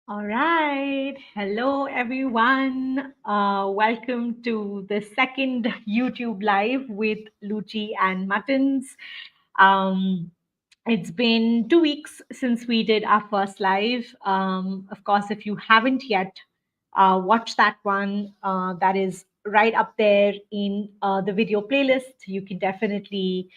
All right. Hello, everyone. Welcome to the second YouTube live with Luchi and Muttons. Um, it's been 2 weeks since we did our first live. Of course, if you haven't yet watched that one, that is right up there in the video playlist. You can definitely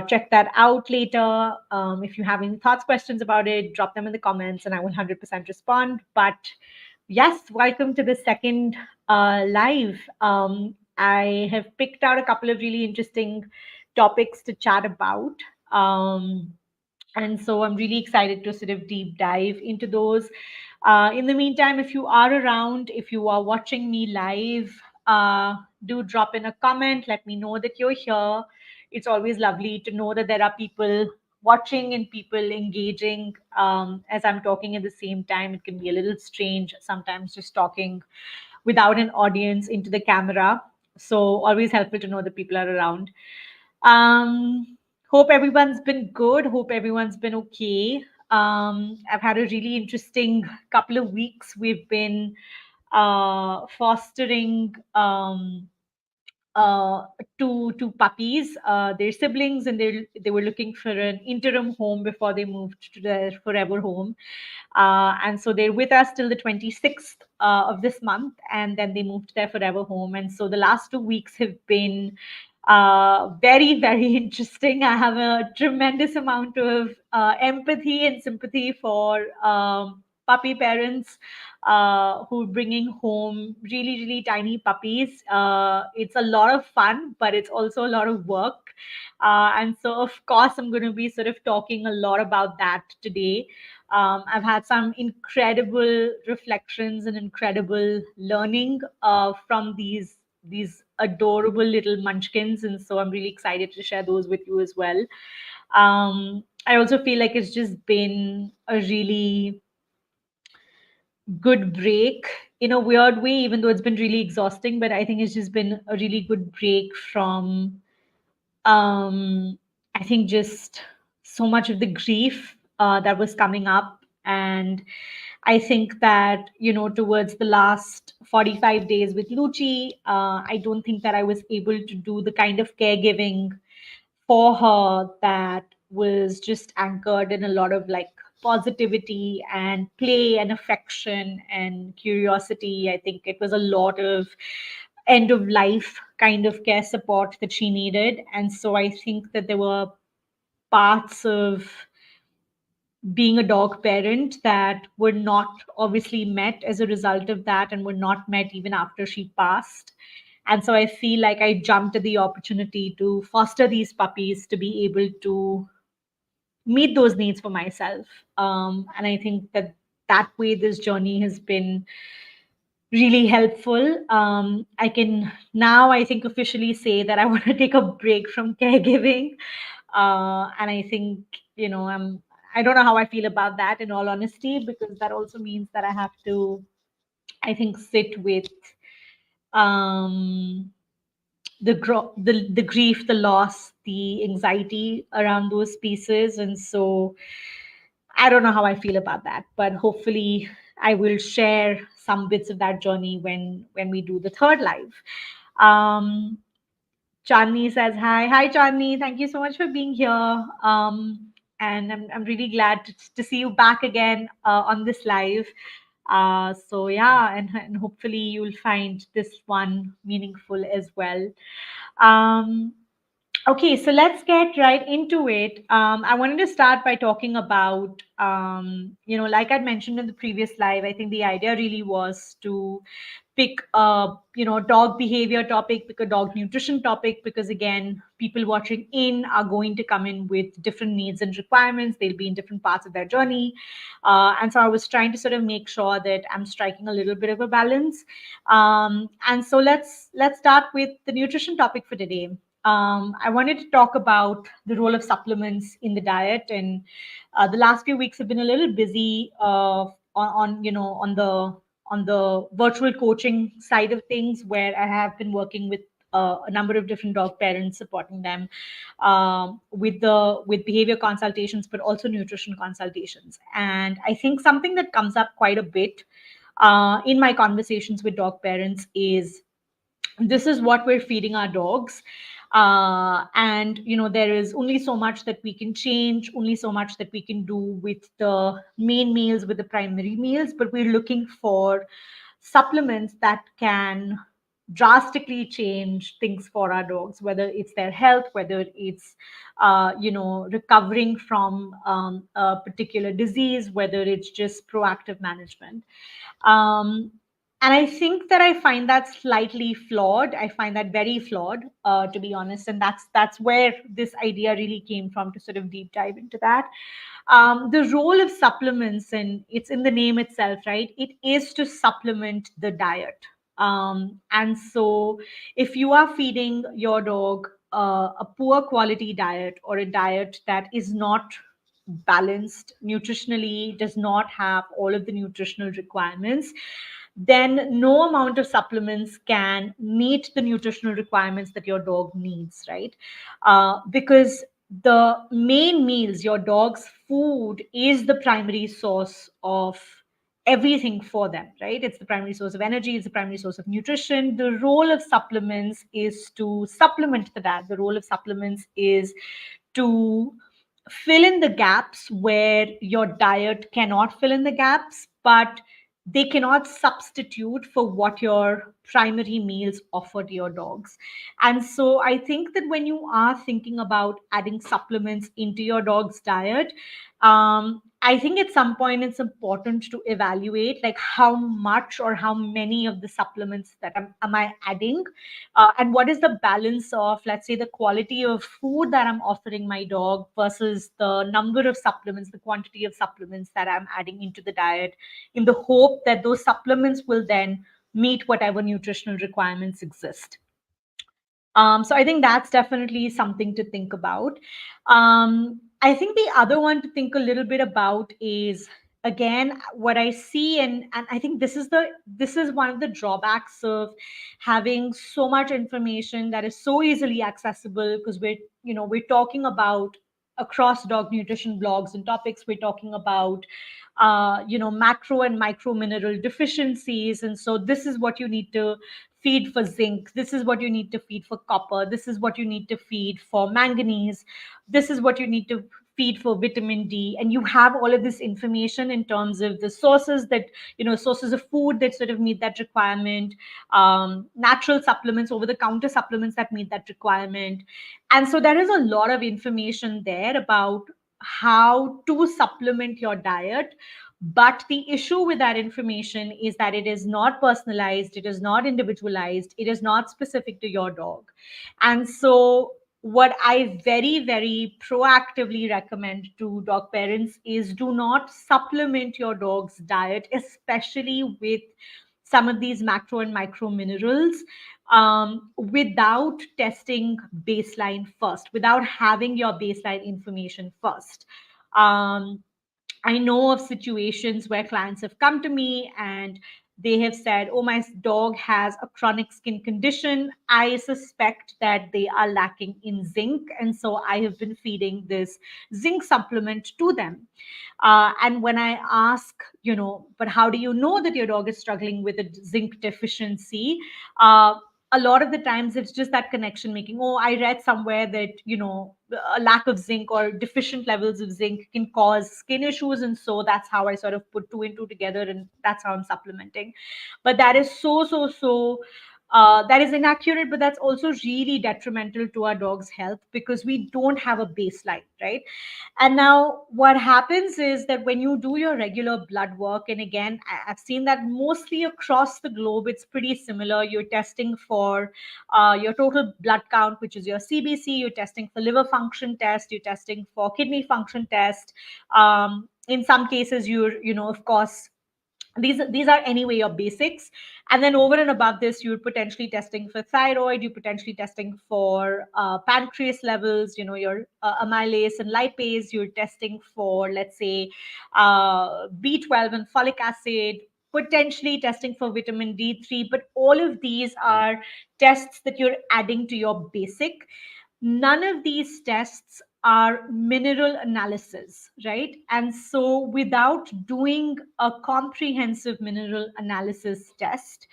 check that out later. If you have any thoughts, questions about it, drop them in the comments and I will 100% respond. But yes, welcome to the second live. I have picked out a couple of really interesting topics to chat about. Um, and so I'm really excited to sort of deep dive into those. In the meantime, if you are around, if you are watching me live, do drop in a comment. Let me know that you're here. It's always lovely to know that there are people watching and people engaging as I'm talking at the same time. It can be a little strange sometimes just talking without an audience into the camera. So, always helpful to know that people are around. Hope everyone's been good. Hope everyone's been okay. I've had a really interesting couple of weeks. We've been fostering uh, two puppies. They're siblings, and they were looking for an interim home before they moved to their forever home. And so they're with us till the 26th of this month, and then they moved to their forever home. And so the last 2 weeks have been very, very interesting. I have a tremendous amount of empathy and sympathy for puppy parents who are bringing home really, really tiny puppies. It's a lot of fun, but it's also a lot of work. And so, of course, I'm going to be sort of talking a lot about that today. I've had some incredible reflections and incredible learning from these adorable little munchkins, and so I'm really excited to share those with you as well. I also feel like it's just been a really good break in a weird way, even though it's been really exhausting. But I think it's just been a really good break from I think just so much of the grief that was coming up. And I think that, towards the last 45 days with Luchi, I don't think that I was able to do the kind of caregiving for her that was just anchored in a lot of like positivity and play and affection and curiosity. I think it was a lot of end of life kind of care support that she needed. And so I think that there were parts of being a dog parent that were not obviously met as a result of that and were not met even after she passed. And so I feel like I jumped at the opportunity to foster these puppies to be able to meet those needs for myself. And I think that that way this journey has been really helpful. I can now, I think, officially say that I want to take a break from caregiving. And I think, I don't know how I feel about that in all honesty, because that also means that I have to, I think, sit with um, the grief, the loss, the anxiety around those pieces. And so I don't know how I feel about that, but hopefully I will share some bits of that journey when we do the third live. Um, Chandni says hi. Hi, Chandni. Thank you so much for being here. And I'm really glad to see you back again on this live. So yeah, and hopefully you'll find this one meaningful as well. Um, Okay, so let's get right into it. I wanted to start by talking about, like I'd mentioned in the previous live, I think the idea really was to pick a, dog behavior topic, pick a dog nutrition topic, because again, people watching in are going to come in with different needs and requirements. They'll be in different parts of their journey. And so I was trying to sort of make sure that I'm striking a little bit of a balance. And so let's start with the nutrition topic for today. I wanted to talk about the role of supplements in the diet, and the last few weeks have been a little busy on the virtual coaching side of things, where I have been working with a number of different dog parents supporting them with behavior consultations, but also nutrition consultations. And I think something that comes up quite a bit in my conversations with dog parents is this is what we're feeding our dogs, and there is only so much that we can change, only so much that we can do with the main meals, with the primary meals, but we're looking for supplements that can drastically change things for our dogs, whether it's their health, whether it's recovering from a particular disease, whether it's just proactive management. um, and I think that I find that slightly flawed. I find that very flawed, to be honest. And that's where this idea really came from, to sort of deep dive into that. The role of supplements, and it's in the name itself, right? It is to supplement the diet. And so, if you are feeding your dog a poor quality diet, or a diet that is not balanced nutritionally, does not have all of the nutritional requirements, then no amount of supplements can meet the nutritional requirements that your dog needs, right? Because the main meals, your dog's food, is the primary source of everything for them, right? It's the primary source of energy, it's the primary source of nutrition. The role of supplements is to supplement the diet. The role of supplements is to fill in the gaps where your diet cannot fill in the gaps, but they cannot substitute for what your primary meals offer to your dogs. And so I think that when you are thinking about adding supplements into your dog's diet, I think at some point it's important to evaluate, like, how much or how many of the supplements that am I adding, and what is the balance of, let's say, the quality of food that I'm offering my dog versus the number of supplements, the quantity of supplements that I'm adding into the diet, in the hope that those supplements will then meet whatever nutritional requirements exist. So I think that's definitely something to think about. I think the other one to think a little bit about is, again, what I see, and I think this is one of the drawbacks of having so much information that is so easily accessible, because we're talking about across dog nutrition blogs and topics. We're talking about macro and micro mineral deficiencies, and so this is what you need to feed for zinc, this is what you need to feed for copper, this is what you need to feed for manganese, this is what you need to feed for vitamin D. And you have all of this information in terms of the sources that, sources of food that sort of meet that requirement, natural supplements, over the counter supplements that meet that requirement. And so there is a lot of information there about how to supplement your diet. But the issue with that information is that it is not personalized, it is not individualized, it is not specific to your dog. And so, what I very, very proactively recommend to dog parents is, do not supplement your dog's diet, especially with some of these macro and micro minerals, without testing baseline first, without having your baseline information first. I know of situations where clients have come to me and they have said, "Oh, my dog has a chronic skin condition. I suspect that they are lacking in zinc. And so I have been feeding this zinc supplement to them." And when I ask, but how do you know that your dog is struggling with a zinc deficiency? A lot of the times it's just that connection making. "Oh, I read somewhere that, a lack of zinc or deficient levels of zinc can cause skin issues. And so that's how I sort of put two and two together, and that's how I'm supplementing." But that is that is inaccurate, but that's also really detrimental to our dog's health, because we don't have a baseline, right? And now what happens is that when you do your regular blood work, and again, I've seen that mostly across the globe, it's pretty similar. You're testing for your total blood count, which is your CBC. You're testing for liver function test. You're testing for kidney function test. In some cases, of course, these are anyway your basics. And then over and above this, you're potentially testing for thyroid, you're potentially testing for pancreas levels, your amylase and lipase, you're testing for, let's say, B12 and folic acid. potentially testing for vitamin D3, but all of these are tests that you're adding to your basic. None of these tests are mineral analysis, right? And so, without doing a comprehensive mineral analysis test,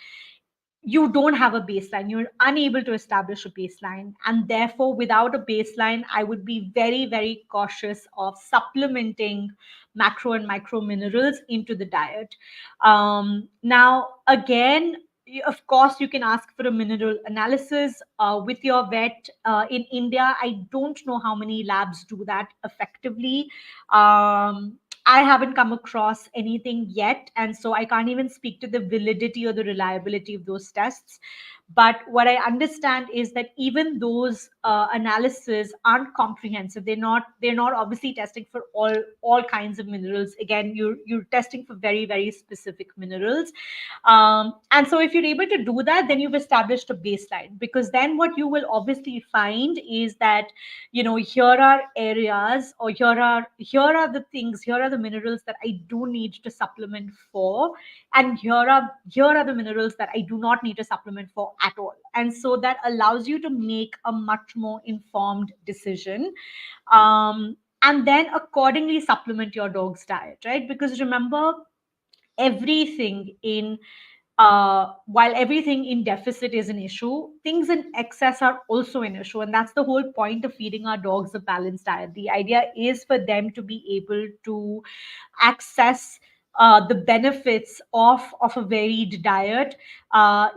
you don't have a baseline. You're unable to establish a baseline. And therefore, without a baseline, I would be very, very cautious of supplementing macro and micro minerals into the diet. Now, again, of course, you can ask for a mineral analysis with your vet. In India, I don't know how many labs do that effectively. I haven't come across anything yet, and so I can't even speak to the validity or the reliability of those tests. But what I understand is that even those analyses aren't comprehensive. They're not obviously testing for all kinds of minerals. Again, you're testing for very, very specific minerals. And so if you're able to do that, then you've established a baseline, because then what you will obviously find is that, here are areas, or here are the things, here are the minerals that I do need to supplement for, and here are the minerals that I do not need to supplement for at all. And so that allows you to make a much more informed decision, and then accordingly supplement your dog's diet, right? Because remember, everything in while everything in deficit is an issue, things in excess are also an issue. And that's the whole point of feeding our dogs a balanced diet. The idea is for them to be able to access the benefits of a varied diet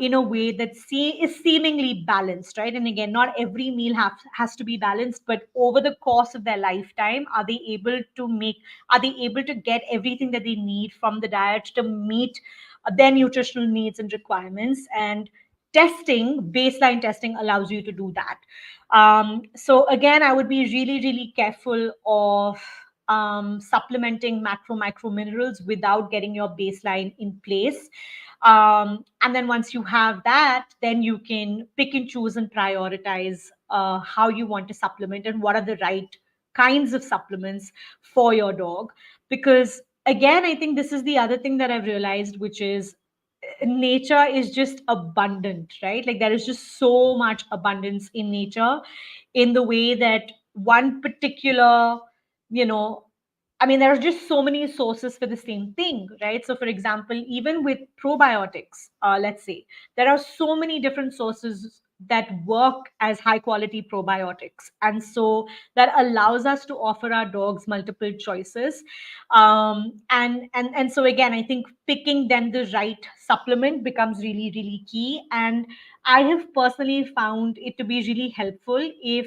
in a way that is seemingly balanced, right? And again, not every meal has to be balanced, but over the course of their lifetime, are they able to get everything that they need from the diet to meet their nutritional needs and requirements? And baseline testing allows you to do that. So again, I would be really, really careful of supplementing macro micro minerals without getting your baseline in place. And then once you have that, then you can pick and choose and prioritize how you want to supplement and what are the right kinds of supplements for your dog. Because again, I think this is the other thing that I've realized, which is nature is just abundant, right? Like there is just so much abundance in nature, in the way that one particular, you know, I mean, there are just so many sources for the same thing, right? So, for example, even with probiotics, let's say, there are so many different sources that work as high quality probiotics. And so that allows us to offer our dogs multiple choices. And so, again, I think picking then the right supplement becomes really, really key. And I have personally found it to be really helpful if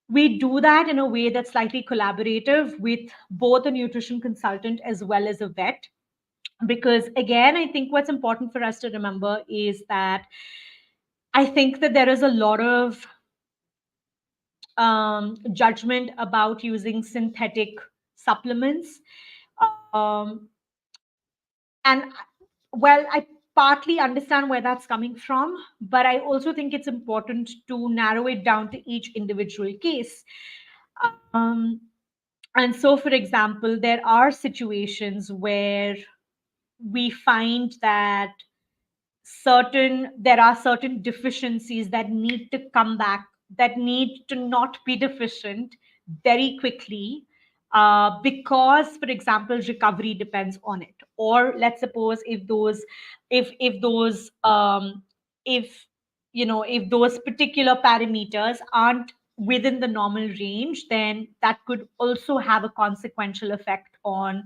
we do that in a way that's slightly collaborative with both a nutrition consultant as well as a vet. Because again, I think what's important for us to remember is that I think that there is a lot of judgment about using synthetic supplements. Um, and well, I partly understand where that's coming from, but I also think it's important to narrow it down to each individual case. Um, And so, for example, there are situations where we find that there are certain deficiencies that need to come back, that need to not be deficient very quickly, because, for example, recovery depends on it. Or let's suppose if if if those particular parameters aren't within the normal range, then that could also have a consequential effect on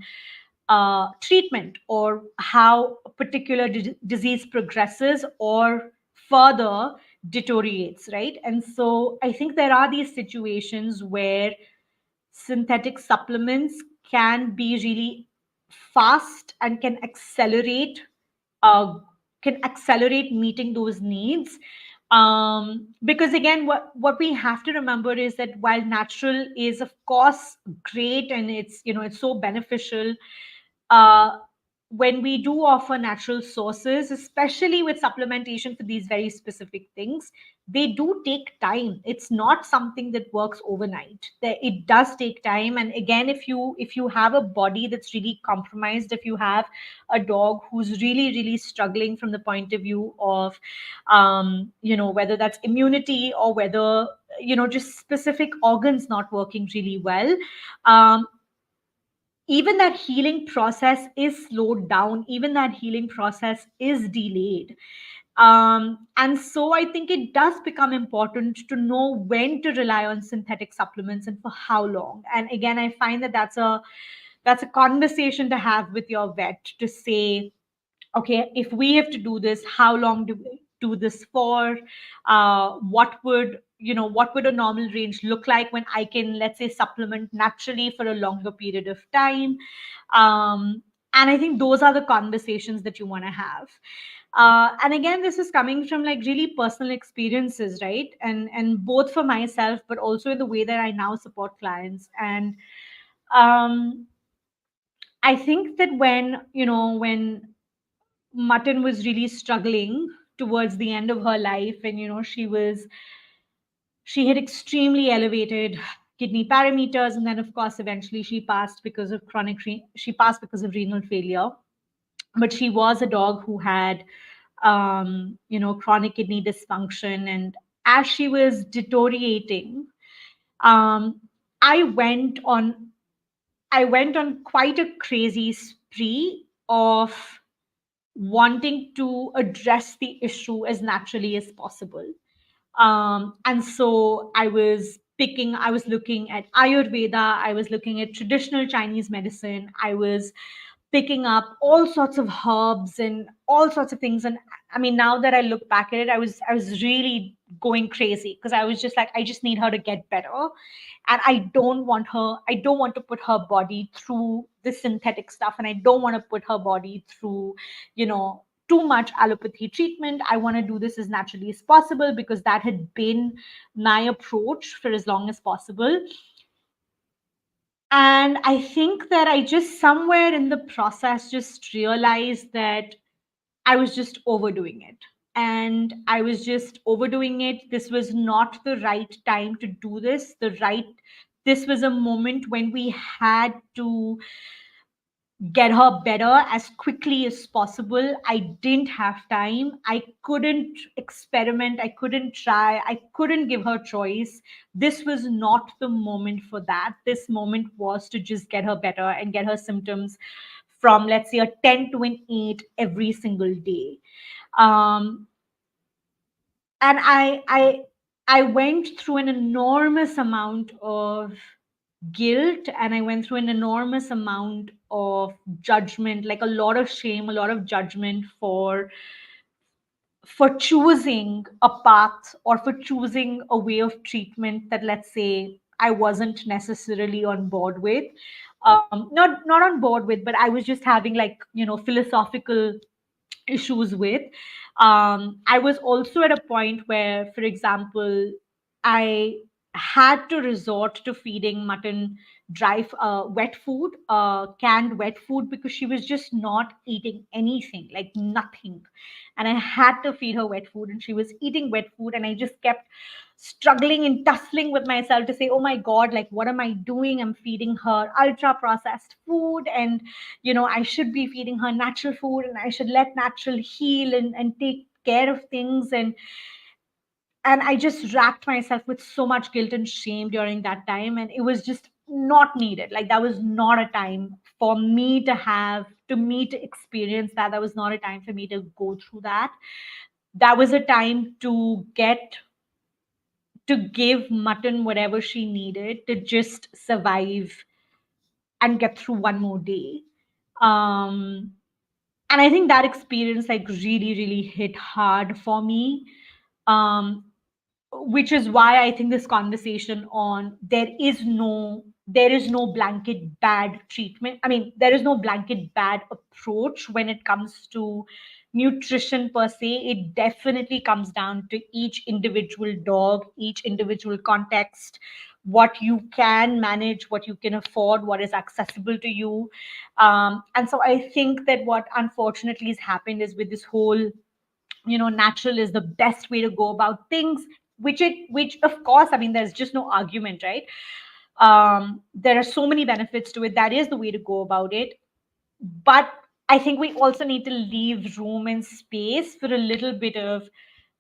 treatment, or how a particular disease progresses or further deteriorates, right? And so I think there are these situations where synthetic supplements can be really fast and uh, can accelerate meeting those needs. Because again, what we have to remember is that while natural is of course great, and it's so beneficial, uh, when we do offer natural sources, especially with supplementation for these very specific things, they do take time. It's not something that works overnight. It does take time. And again, if you have a body that's really compromised, if you have a dog who's really, really struggling from the point of view of, whether that's immunity or whether, just specific organs not working really well, um, even that healing process is slowed down, even that healing process is delayed. And so I think it does become important to know when to rely on synthetic supplements and for how long. And again, I find that that's a conversation to have with your vet to say, okay, if we have to do this, how long do we do this for? What would a normal range look like when I can, let's say, supplement naturally for a longer period of time? And I think those are the conversations that you want to have. And again, this is coming from like really personal experiences, right? And both for myself, but also in the way that I now support clients. And um, I think that when Mutton was really struggling towards the end of her life, and she had extremely elevated kidney parameters, and then of course eventually she passed because of renal failure. But she was a dog who had chronic kidney dysfunction, and as she was deteriorating, um, I went on I went on quite a crazy spree of wanting to address the issue as naturally as possible. And so I was looking at Ayurveda, I was looking at traditional Chinese medicine, I was picking up all sorts of herbs and all sorts of things. And I mean, now that I look back at it, I was really going crazy because I was just like, I just need her to get better. And I don't want to put her body through this synthetic stuff. And I don't want to put her body through, too much allopathy treatment. I want to do this as naturally as possible because that had been my approach for as long as possible. And I think that I just somewhere in the process just realized that I was just overdoing it. And I was just overdoing it. This was not the right time to do this. This was a moment when we had to get her better as quickly as possible. I didn't have time. I couldn't experiment. I couldn't try. I couldn't give her choice. This was not the moment for that. This moment was to just get her better and get her symptoms from, let's say, a 10 to an 8 every single day. Um, and I went through an enormous amount of guilt, and I went through an enormous amount of judgment, like a lot of shame, a lot of judgment for choosing a path or for choosing a way of treatment that, let's say, I wasn't necessarily on board with. Not on board with, but I was just having like, philosophical issues with. I was also at a point where, for example, I had to resort to feeding Mutton wet food, canned wet food, because she was just not eating anything, like nothing. And I had to feed her wet food, and she was eating wet food, and I just kept struggling and tussling with myself to say, oh my God, like, what am I doing? I'm feeding her ultra processed food, and I should be feeding her natural food, and I should let natural heal and take care of things. And I just racked myself with so much guilt and shame during that time, and it was just not needed. Like, that was not a time for me to experience that. That was not a time for me to go through that. That was a time to give Mutton whatever she needed to just survive and get through one more day. um and I think that experience like really, really hit hard for me. um which is why I think this conversation on there is no blanket bad treatment. I mean, there is no blanket bad approach when it comes to nutrition per se. It definitely comes down to each individual dog, each individual context, what you can manage, what you can afford, what is accessible to you. And so I think that what unfortunately has happened is with this whole, natural is the best way to go about things, which of course, I mean, there's just no argument, right? There are so many benefits to it. That is the way to go about it. But I think we also need to leave room and space for a little bit of,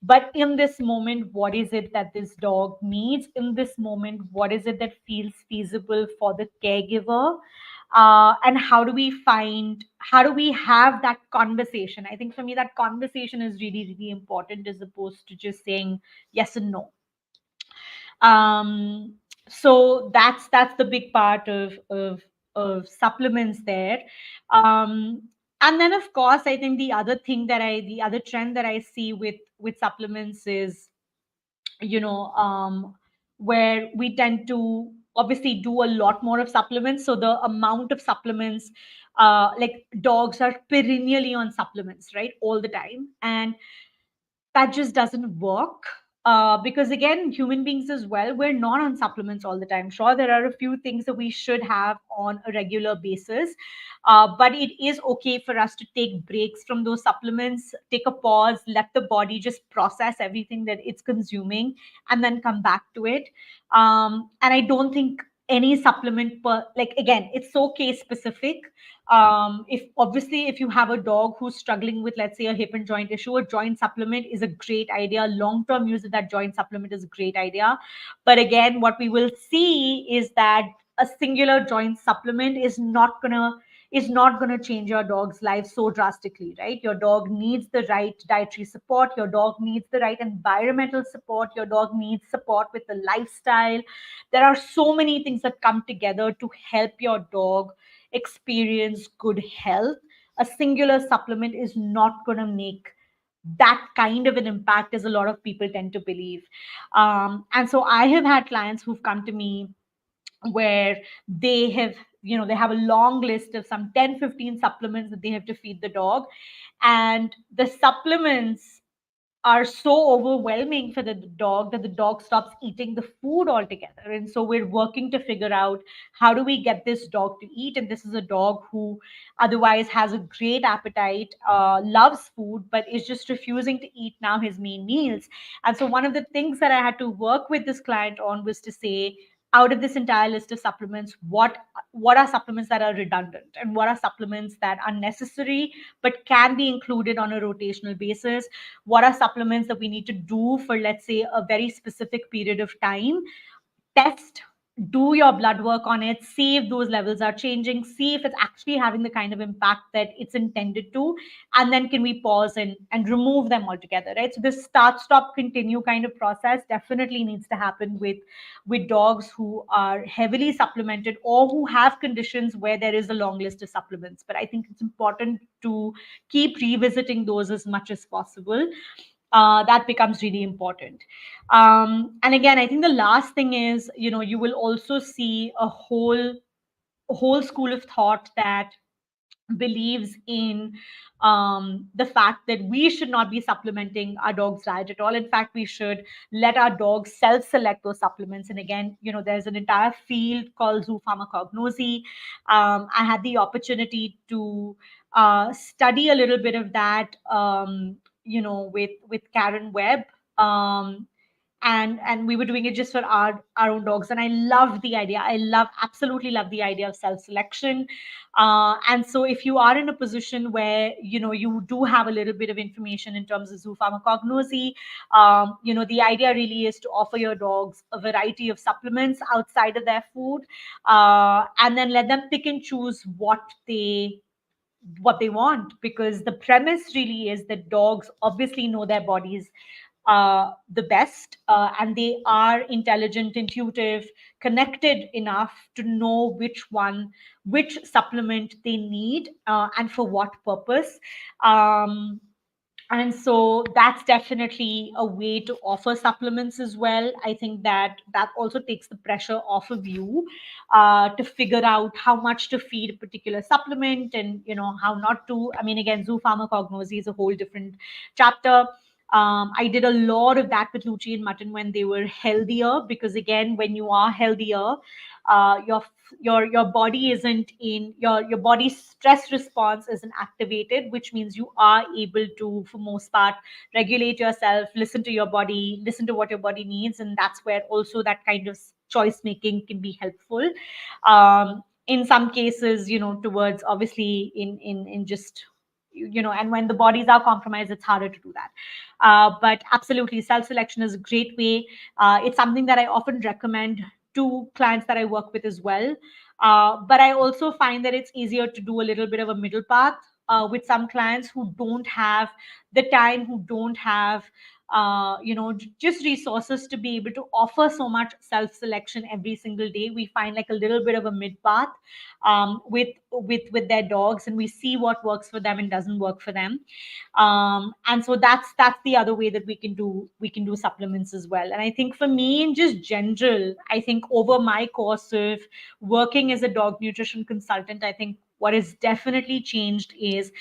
but in this moment, what is it that this dog needs? In this moment, what is it that feels feasible for the caregiver? And how do we have that conversation? I think for me, that conversation is really, really important as opposed to just saying yes and no. um so that's the big part of supplements there. Um and then of course, I think the other trend that I see with supplements is, you know where we tend to obviously do a lot more of supplements, so the amount of supplements, like dogs are perennially on supplements, right, all the time, and that just doesn't work. Because again, human beings as well, we're not on supplements all the time. Sure, there are a few things that we should have on a regular basis, but it is okay for us to take breaks from those supplements, take a pause, let the body just process everything that it's consuming, and then come back to it. And I don't think any supplement, like again, it's so case specific. If obviously, if you have a dog who's struggling with, let's say, a hip and joint issue, a joint supplement is a great idea. Long term use of that joint supplement is a great idea. But again, what we will see is that a singular joint supplement is not gonna change your dog's life so drastically, right? Your dog needs the right dietary support, your dog needs the right environmental support, your dog needs support with the lifestyle. There are so many things that come together to help your dog experience good health. A singular supplement is not going to make that kind of an impact as a lot of people tend to believe. And so I have had clients who've come to me where they have a long list of some 10, 15 supplements that they have to feed the dog, and the supplements are so overwhelming for the dog that the dog stops eating the food altogether. And so we're working to figure out how do we get this dog to eat. And this is a dog who otherwise has a great appetite, loves food, but is just refusing to eat now his main meals. And so one of the things that I had to work with this client on was to say, out of this entire list of supplements, what are supplements that are redundant and what are supplements that are necessary but can be included on a rotational basis? What are supplements that we need to do for, let's say, a very specific period of time? Test, do your blood work on it, see if those levels are changing, see if it's actually having the kind of impact that it's intended to, and then can we pause and remove them altogether, right? So this start, stop, continue kind of process definitely needs to happen with dogs who are heavily supplemented or who have conditions where there is a long list of supplements. But I think it's important to keep revisiting those as much as possible. That becomes really important. And again, I think the last thing is, you will also see a whole school of thought that believes in the fact that we should not be supplementing our dog's diet at all. In fact, we should let our dogs self-select those supplements. And again, there's an entire field called zoopharmacognosy. I had the opportunity to study a little bit of that, with Karen Webb. Um, and we were doing it just for our own dogs, and I love the idea. Absolutely love the idea of self selection. And so if you are in a position where you do have a little bit of information in terms of zoopharmacognosy, the idea really is to offer your dogs a variety of supplements outside of their food, and then let them pick and choose what they want, because the premise really is that dogs obviously know their bodies the best, and they are intelligent, intuitive, connected enough to know which supplement they need, and for what purpose. Um, and so that's definitely a way to offer supplements as well. I think that also takes the pressure off of you, to figure out how much to feed a particular supplement, and how not to. I mean, again, zoopharmacognosy is a whole different chapter. I did a lot of that with Luchi and Mutton when they were healthier, because again, when you are healthier, your body isn't in your body's stress response isn't activated, which means you are able to, for most part, regulate yourself, listen to your body, listen to what your body needs, and that's where also that kind of choice making can be helpful. In some cases, towards obviously in just and when the bodies are compromised, it's harder to do that. But absolutely, self selection is a great way. It's something that I often recommend to clients that I work with as well. But I also find that it's easier to do a little bit of a middle path with some clients who don't have the time, who don't have just resources to be able to offer so much self selection every single day. We find like a little bit of a mid path with their dogs, and we see what works for them and doesn't work for them. And so that's the other way that we can do supplements as well. And I think for me, in just general, I think over my course of working as a dog nutrition consultant, I think what has definitely changed is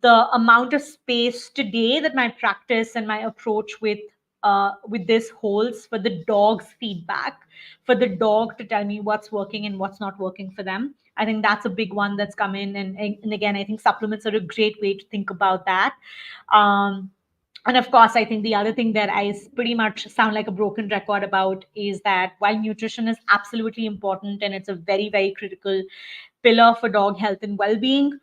the amount of space today that my practice and my approach with this holds for the dog's feedback, for the dog to tell me what's working and what's not working for them. I think that's a big one that's come in, and again, I think supplements are a great way to think about that. Um, and of course, I think the other thing that pretty much sound like a broken record about is that while nutrition is absolutely important and it's a very, very critical pillar for dog health and well-being,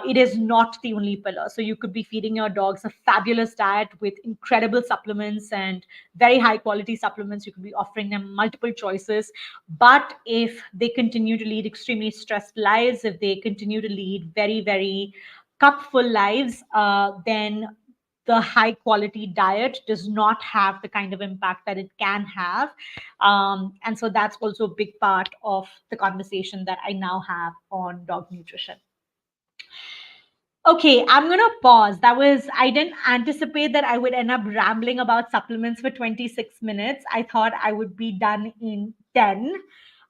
it is not the only pillar. So you could be feeding your dogs a fabulous diet with incredible supplements and very high quality supplements. You could be offering them multiple choices. But if they continue to lead extremely stressed lives, if they continue to lead very, very cupful lives, then the high quality diet does not have the kind of impact that it can have. And so that's also a big part of the conversation that I now have on dog nutrition. Okay, I'm going to pause. I didn't anticipate that I would end up rambling about supplements for 26 minutes. I thought I would be done in 10.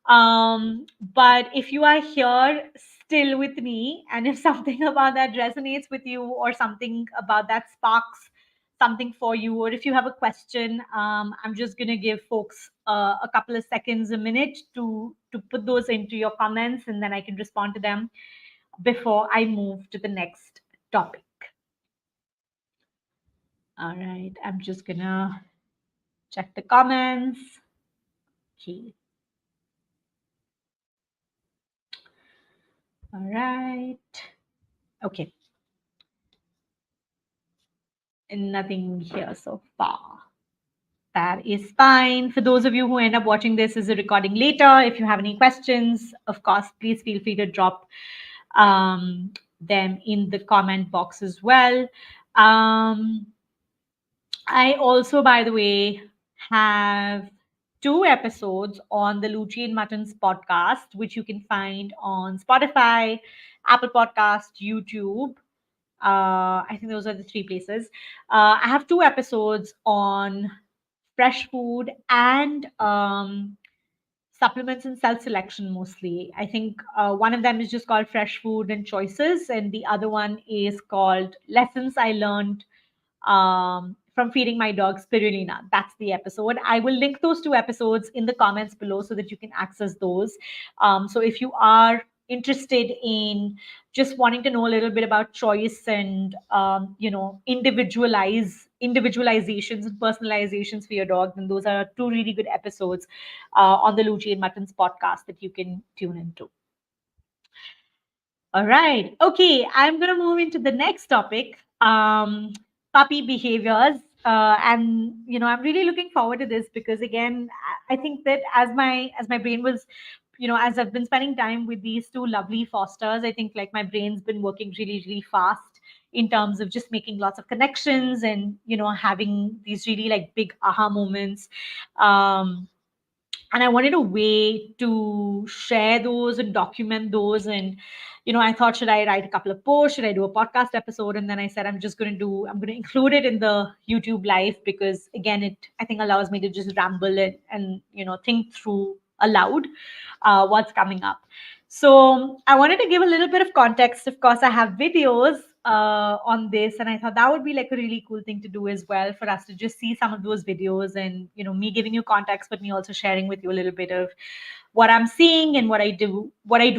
But if you are here still with me, and if something about that resonates with you, or something about that sparks something for you, or if you have a question, I'm just going to give folks a couple of seconds, a minute to put those into your comments, and then I can respond to them before I move to the next topic. All right, I'm just going to check the comments. Okay. All right. Okay. And nothing here so far. That is fine. For those of you who end up watching this as a recording later, if you have any questions, of course, please feel free to drop them in the comment box as well. I also, by the way, have 2 episodes on the Luchi and Muttons podcast, which you can find on Spotify, Apple Podcast, YouTube. I think those are the 3 places. I have 2 episodes on fresh food and supplements and self selection mostly. I think one of them is just called Fresh Food and Choices, and the other one is called Lessons I Learned from feeding my dog spirulina. That's the episode. I will link those 2 episodes in the comments below so that you can access those. So if you are interested in just wanting to know a little bit about choice and individualizations and personalizations for your dog, then those are 2 really good episodes on the Luchi and Muttons podcast that you can tune into. All right. Okay, I'm going to move into the next topic, puppy behaviors. And I'm really looking forward to this because again, I think that as my brain was, as I've been spending time with these 2 lovely fosters, I think like my brain's been working really, really fast in terms of just making lots of connections and having these really like big aha moments. And I wanted a way to share those and document those. And I thought, should I write a couple of posts? Should I do a podcast episode? And then I said, I'm going to include it in the YouTube live because again, it I think allows me to just ramble it and think through aloud what's coming up. So I wanted to give a little bit of context. Of course, I have videos on this, and I thought that would be like a really cool thing to do as well, for us to just see some of those videos, and me giving you context, but me also sharing with you a little bit of what I'm seeing and what I do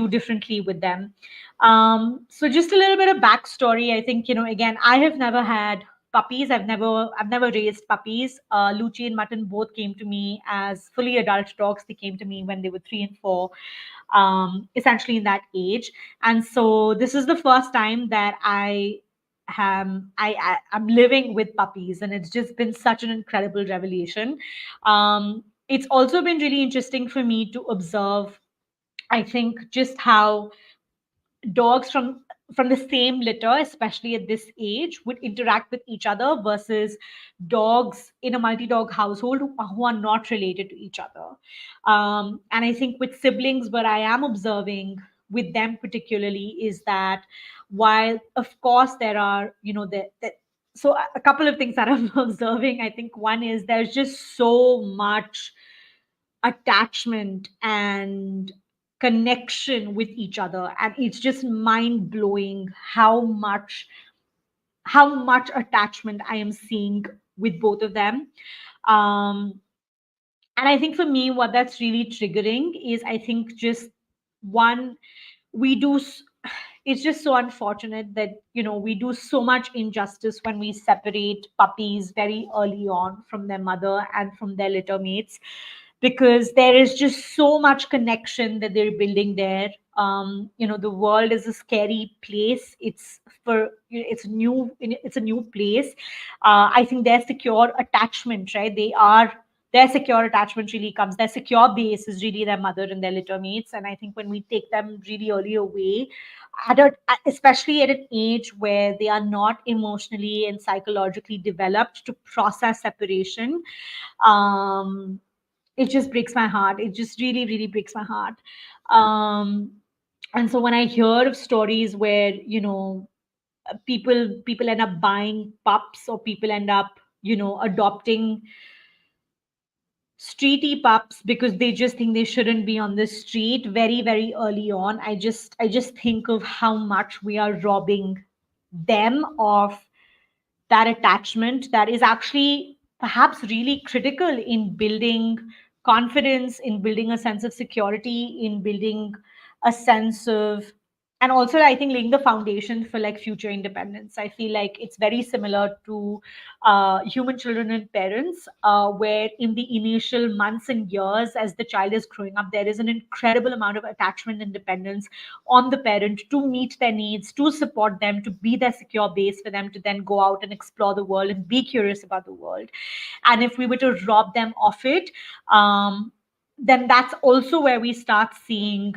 differently with them. So just a little bit of backstory. I think, again, I have never had puppies. I've never raised puppies. Luchi and Mutton both came to me as fully adult dogs. They came to me when they were 3 and 4, essentially in that age. And so this is the first time that I'm living with puppies, and it's just been such an incredible revelation. It's also been really interesting for me to observe, I think, just how dogs from the same litter, especially at this age, would interact with each other versus dogs in a multi-dog household who are not related to each other. And I think with siblings, what I am observing with them particularly is that, while of course there are, so a couple of things that I'm observing. I think one is there's just so much attachment and connection with each other, and it's just mind blowing how much attachment I am seeing with both of them. Um and I think for me, what that's really triggering is, I think, just one, we do s- it's just so unfortunate that we do so much injustice when we separate puppies very early on from their mother and from their litter mates, because there is just so much connection that they're building there. The world is a scary place. It's a new place. I think their secure attachment, right? Their secure attachment really comes, their secure base is really their mother and their litter mates. And I think when we take them really early away, especially at an age where they are not emotionally and psychologically developed to process separation, um, it just breaks my heart. It just really, really breaks my heart. Um, and so when I hear of stories where, people end up buying pups, or people end up, adopting streety pups because they just think they shouldn't be on the street very, very early on, I just think of how much we are robbing them of that attachment that is actually perhaps really critical in building confidence, in building a sense of security, in building a sense of, and also I think laying the foundation for like future independence. I feel like it's very similar to human children and parents, where in the initial months and years as the child is growing up, there is an incredible amount of attachment and dependence on the parent to meet their needs, to support them, to be their secure base for them to then go out and explore the world and be curious about the world. And if we were to rob them of it, then that's also where we start seeing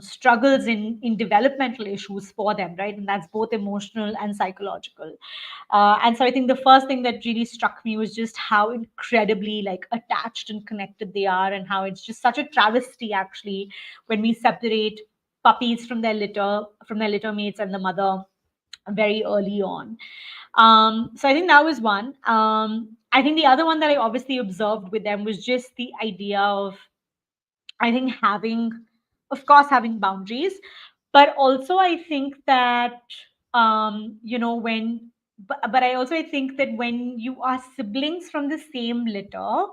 struggles in developmental issues for them, right? And that's both emotional and psychological. And so I think the first thing that really struck me was just how incredibly like attached and connected they are, and how it's just such a travesty actually when we separate puppies from their litter mates and the mother very early on. So I think that was one. I think the other one that I obviously observed with them was just the idea of, I think, of course, having boundaries, but also I think that, but I also I think that when you are siblings from the same litter,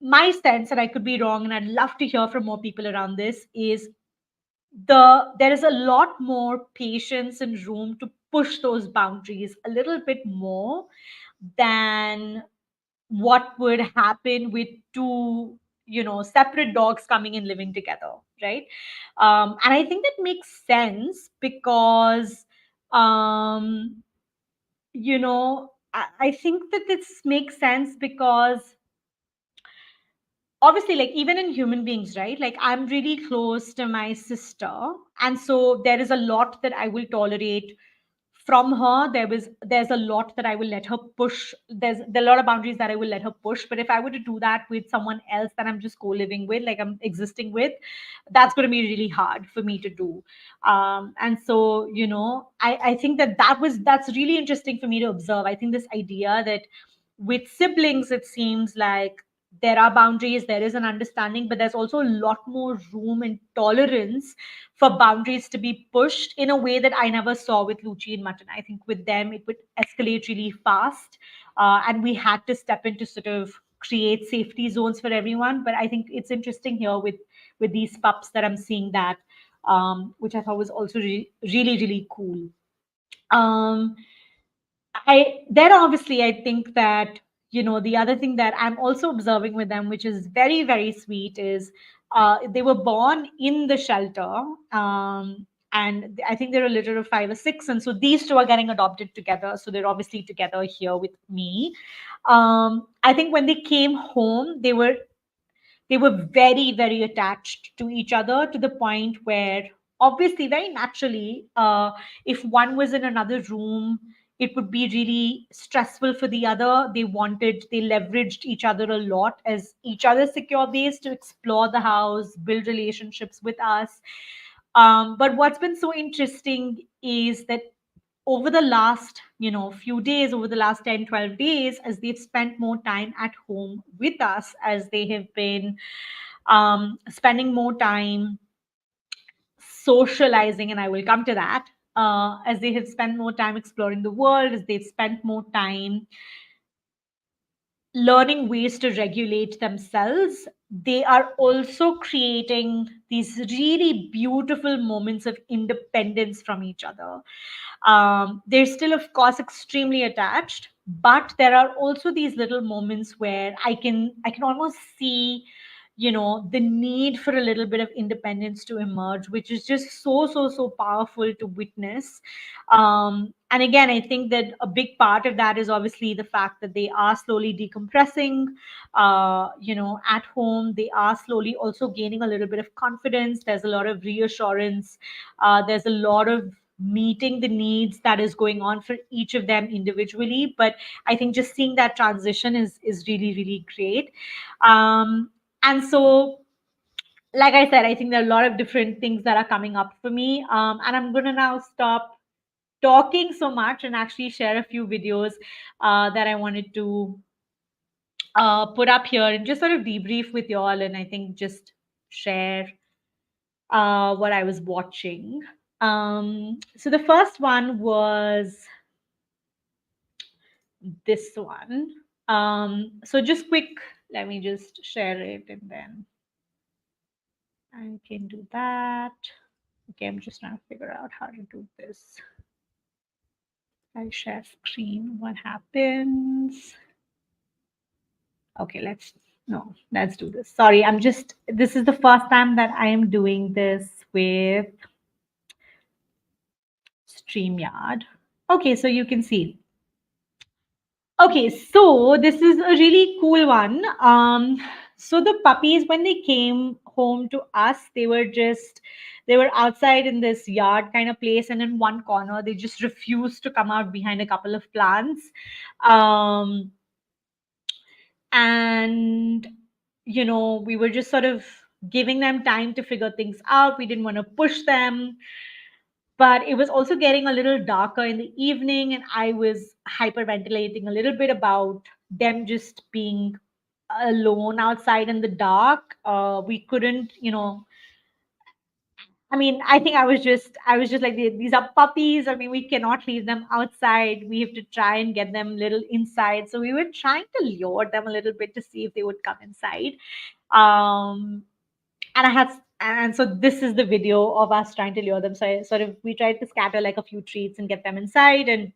my sense, and I could be wrong, and I'd love to hear from more people around this, is there is a lot more patience and room to push those boundaries a little bit more than what would happen with two separate dogs coming and living together, right? And I think that makes sense because um I think that this makes sense because obviously, like, even in human beings, right? Like, I'm really close to my sister, and so there is a lot that I will tolerate from her. There's a lot that I will let her push. There are a lot of boundaries that I will let her push. But if I were to do that with someone else that I'm just co-living with, like I'm existing with, that's going to be really hard for me to do. And so, I think that's really interesting for me to observe. I think this idea that with siblings, it seems like there are boundaries, there is an understanding, but there's also a lot more room and tolerance for boundaries to be pushed in a way that I never saw with Luchi and Mutton. I think with them it would escalate really fast, and we had to step in to sort of create safety zones for everyone. But I think it's interesting here with these pups that I'm seeing that, which I thought was also really really cool. Um, I then obviously I think that, the other thing that I'm also observing with them, which is very very sweet, is they were born in the shelter, and I think they're a litter of 5 or 6, and so these two are getting adopted together. So they're obviously together here with me. I think when they came home, they were very very attached to each other, to the point where obviously very naturally, if one was in another room, it would be really stressful for the other. They leveraged each other a lot as each other's secure base to explore the house, build relationships with us. But what's been so interesting is that over the last few days, over the last 10, 12 days, as they've spent more time at home with us, as they have been spending more time socializing, and I will come to that, as they have spent more time exploring the world, as they've spent more time learning ways to regulate themselves, they are also creating these really beautiful moments of independence from each other. They're still, of course, extremely attached, but there are also these little moments where I can almost see, the need for a little bit of independence to emerge, which is just so so so powerful to witness. And again, I think that a big part of that is obviously the fact that they are slowly decompressing, at home. They are slowly also gaining a little bit of confidence. There's a lot of reassurance. There's a lot of meeting the needs that is going on for each of them individually. But I think just seeing that transition is really really great. And so, like I said, I think there are a lot of different things that are coming up for me. And I'm going to now stop talking so much and actually share a few videos that I wanted to put up here and just sort of debrief with you all. And I think just share what I was watching. So the first one was this one. So just quick, let me just share it and then I can do that. Okay, I'm just trying to figure out how to do this. I share screen, what happens? Okay, let's do this. Sorry, this is the first time that I am doing this with StreamYard. Okay, so you can see. Okay, so this is a really cool one. So the puppies, when they came home to us, they were outside in this yard kind of place, and in one corner, they just refused to come out behind a couple of plants. Um, and we were just sort of giving them time to figure things out. We didn't want to push them, but it was also getting a little darker in the evening, and I was hyperventilating a little bit about them just being alone outside in the dark. We couldn't, I mean, I think I was just like, these are puppies. I mean, we cannot leave them outside. We have to try and get them a little inside. So we were trying to lure them a little bit to see if they would come inside. Um, and so this is the video of us trying to lure them. So we tried to scatter like a few treats and get them inside. And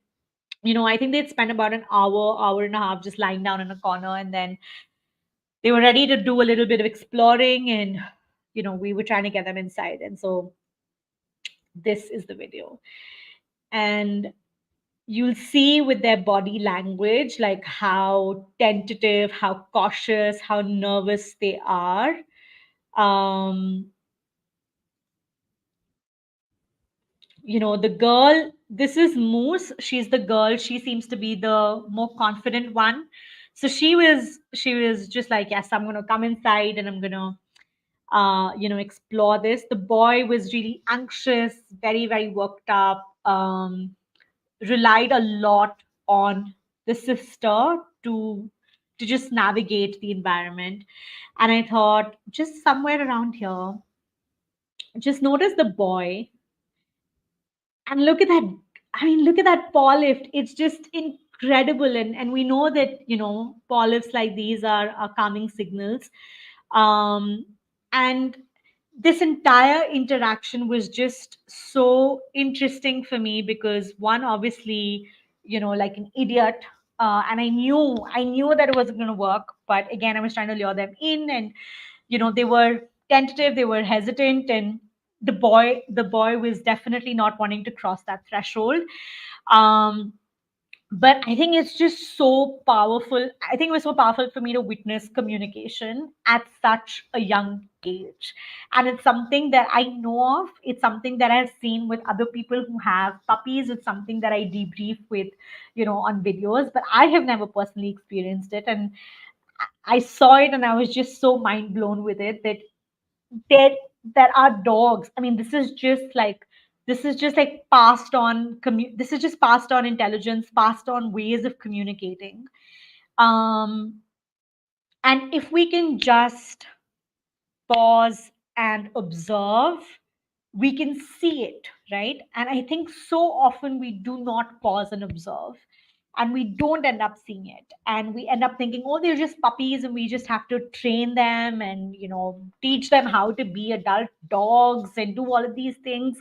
I think they'd spend about an hour and a half just lying down in a corner, and then they were ready to do a little bit of exploring, and we were trying to get them inside. And so this is the video. And you'll see with their body language, like how tentative, how cautious, how nervous they are. Um, the girl, this is Moose. She's the girl. She seems to be the more confident one. So she was just like, yes, I'm gonna come inside and I'm gonna explore this. The boy was really anxious, very, very worked up, relied a lot on the sister to to just navigate the environment. And I thought, just somewhere around here, just notice the boy and look at that. I mean, look at that paw lift. It's just incredible. And we know that, paw lifts like these are calming signals. Um, and this entire interaction was just so interesting for me because one, obviously, like an idiot. And I knew that it wasn't going to work. But again, I was trying to lure them in, and they were tentative, they were hesitant, and the boy was definitely not wanting to cross that threshold. um but I think it's just so powerful. I think it was so powerful for me to witness communication at such a young age. And it's something that I know of. It's something that I've seen with other people who have puppies. It's something that I debrief with, on videos, but I have never personally experienced it. And I saw it and I was just so mind blown with it that there there are dogs. I mean, this is just like this is just passed on intelligence, passed on ways of communicating. Um, and if we can just pause and observe, we can see it, right? And I think so often we do not pause and observe, and we don't end up seeing it, and we end up thinking, oh, they're just puppies and we just have to train them and teach them how to be adult dogs and do all of these things.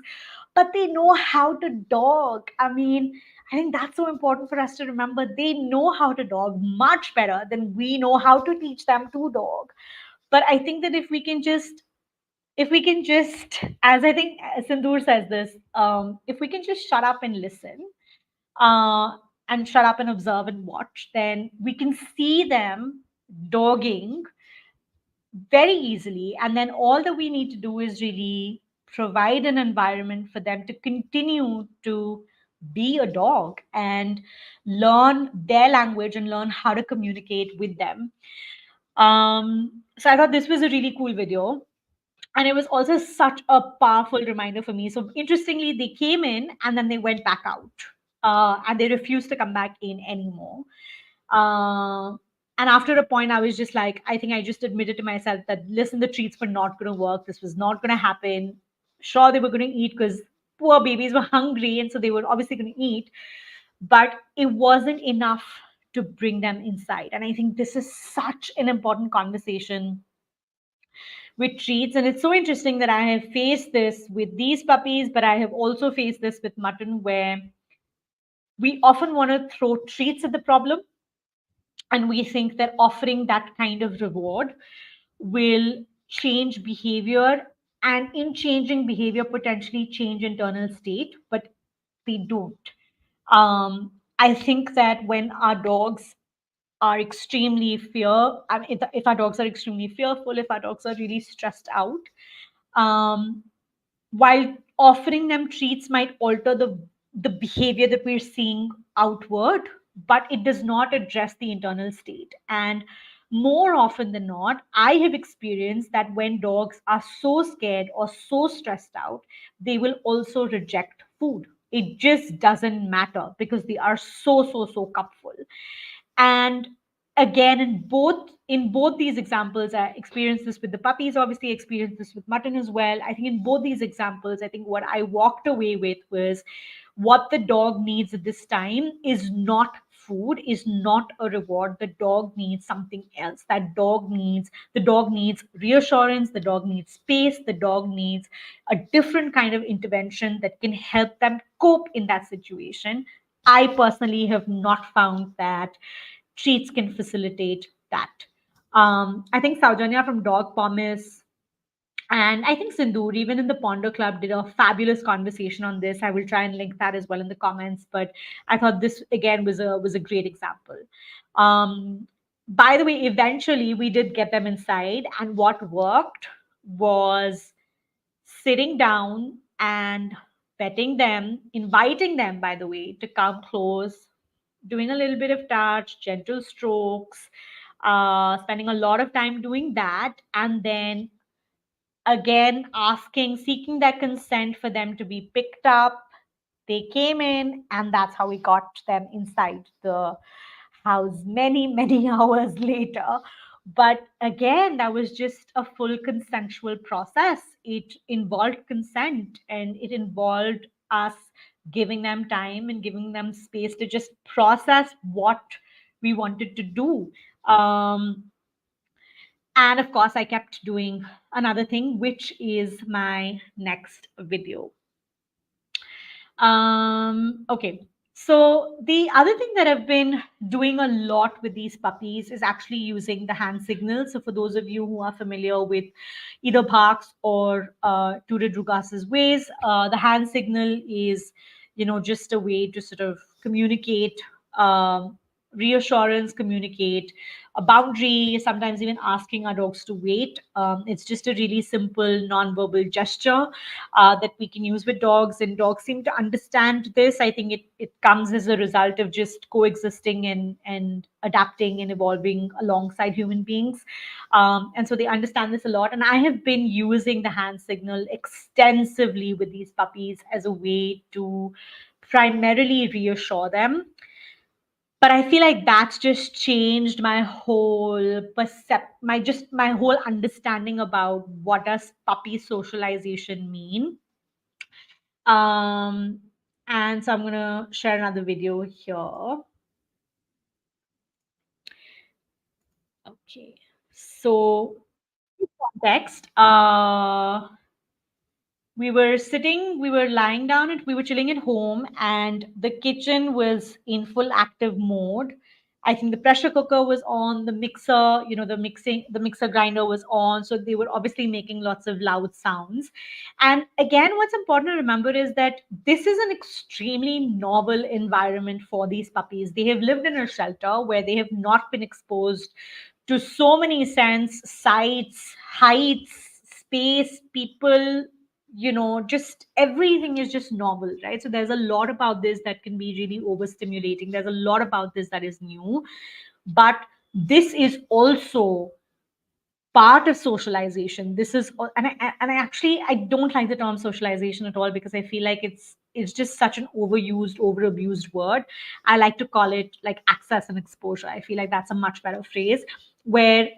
But they know how to dog. I mean, I think that's so important for us to remember. They know how to dog much better than we know how to teach them to dog. But I think that if we can just, as I think Sindoor says this, if we can just shut up and listen, uh, and shut up and observe and watch, then we can see them dogging very easily. And then all that we need to do is really provide an environment for them to continue to be a dog and learn their language and learn how to communicate with them. So I thought this was a really cool video, and it was also such a powerful reminder for me. So interestingly, they came in and then they went back out, and they refused to come back in anymore. uh, and after a point, I was just like, I think I just admitted to myself that, listen, the treats were not going to work, this was not going to happen. Sure, they were going to eat because poor babies were hungry, and so they were obviously going to eat, but it wasn't enough to bring them inside. And I think this is such an important conversation with treats. And it's so interesting that I have faced this with these puppies, but I have also faced this with Mutton, where we often want to throw treats at the problem. And we think that offering that kind of reward will change behavior, and in changing behavior, potentially change internal state, but they don't. I think that when our dogs are extremely I mean, if our dogs are extremely fearful, if our dogs are really stressed out, um, while offering them treats might alter the behavior that we're seeing outward, but it does not address the internal state. And more often than not, I have experienced that when dogs are so scared or so stressed out, they will also reject food. It just doesn't matter because they are so cupful. And again, in both these examples, I experienced this with the puppies, obviously experienced this with Mutton as well. I think in both these examples, I think what I walked away with was, what the dog needs at this time is not food, is not a reward. The dog needs something else. The dog needs reassurance, the dog needs space, the dog needs a different kind of intervention that can help them cope in that situation. I personally have not found that treats can facilitate that. I think Saujanya from Dog Promise and I think Sindoor, even in the Ponder Club, did a fabulous conversation on this. I will try and link that as well in the comments. But I thought this again was a great example. Um, by the way, eventually we did get them inside, and what worked was sitting down and petting them, inviting them, by the way, to come close, doing a little bit of touch, gentle strokes, spending a lot of time doing that, and then again asking, seeking their consent for them to be picked up. They came in, and that's how we got them inside the house many, many hours later. But again, that was just a full consensual process. It involved consent, and it involved us giving them time and giving them space to just process what we wanted to do. Um, and of course, I kept doing another thing, which is my next video. Okay. So the other thing that I've been doing a lot with these puppies is actually using the hand signal. So for those of you who are familiar with either Parks or Tura Drugas's ways, the hand signal is, just a way to sort of communicate reassurance, communicate a boundary, sometimes even asking our dogs to wait. It's just a really simple non-verbal gesture that we can use with dogs, and dogs seem to understand this. I think it comes as a result of just coexisting and adapting and evolving alongside human beings. And so they understand this a lot. And I have been using the hand signal extensively with these puppies as a way to primarily reassure them. But I feel like that's just changed my whole my whole understanding about what does puppy socialization mean. um and so I'm gonna share another video here. Okay, so context, we were lying down, and we were chilling at home, and the kitchen was in full active mode. I think the pressure cooker was on, the mixer, the mixer grinder was on. So they were obviously making lots of loud sounds. And again, what's important to remember is that this is an extremely novel environment for these puppies. They have lived in a shelter where they have not been exposed to so many scents, sights, heights, space, people, just everything is just novel, right? So there's a lot about this that can be really overstimulating. There's a lot about this that is new, but this is also part of socialization. This is, and I actually I don't like the term socialization at all, because I feel like it's just such an overused, over abused word. I like to call it like access and exposure. I feel like that's a much better phrase, where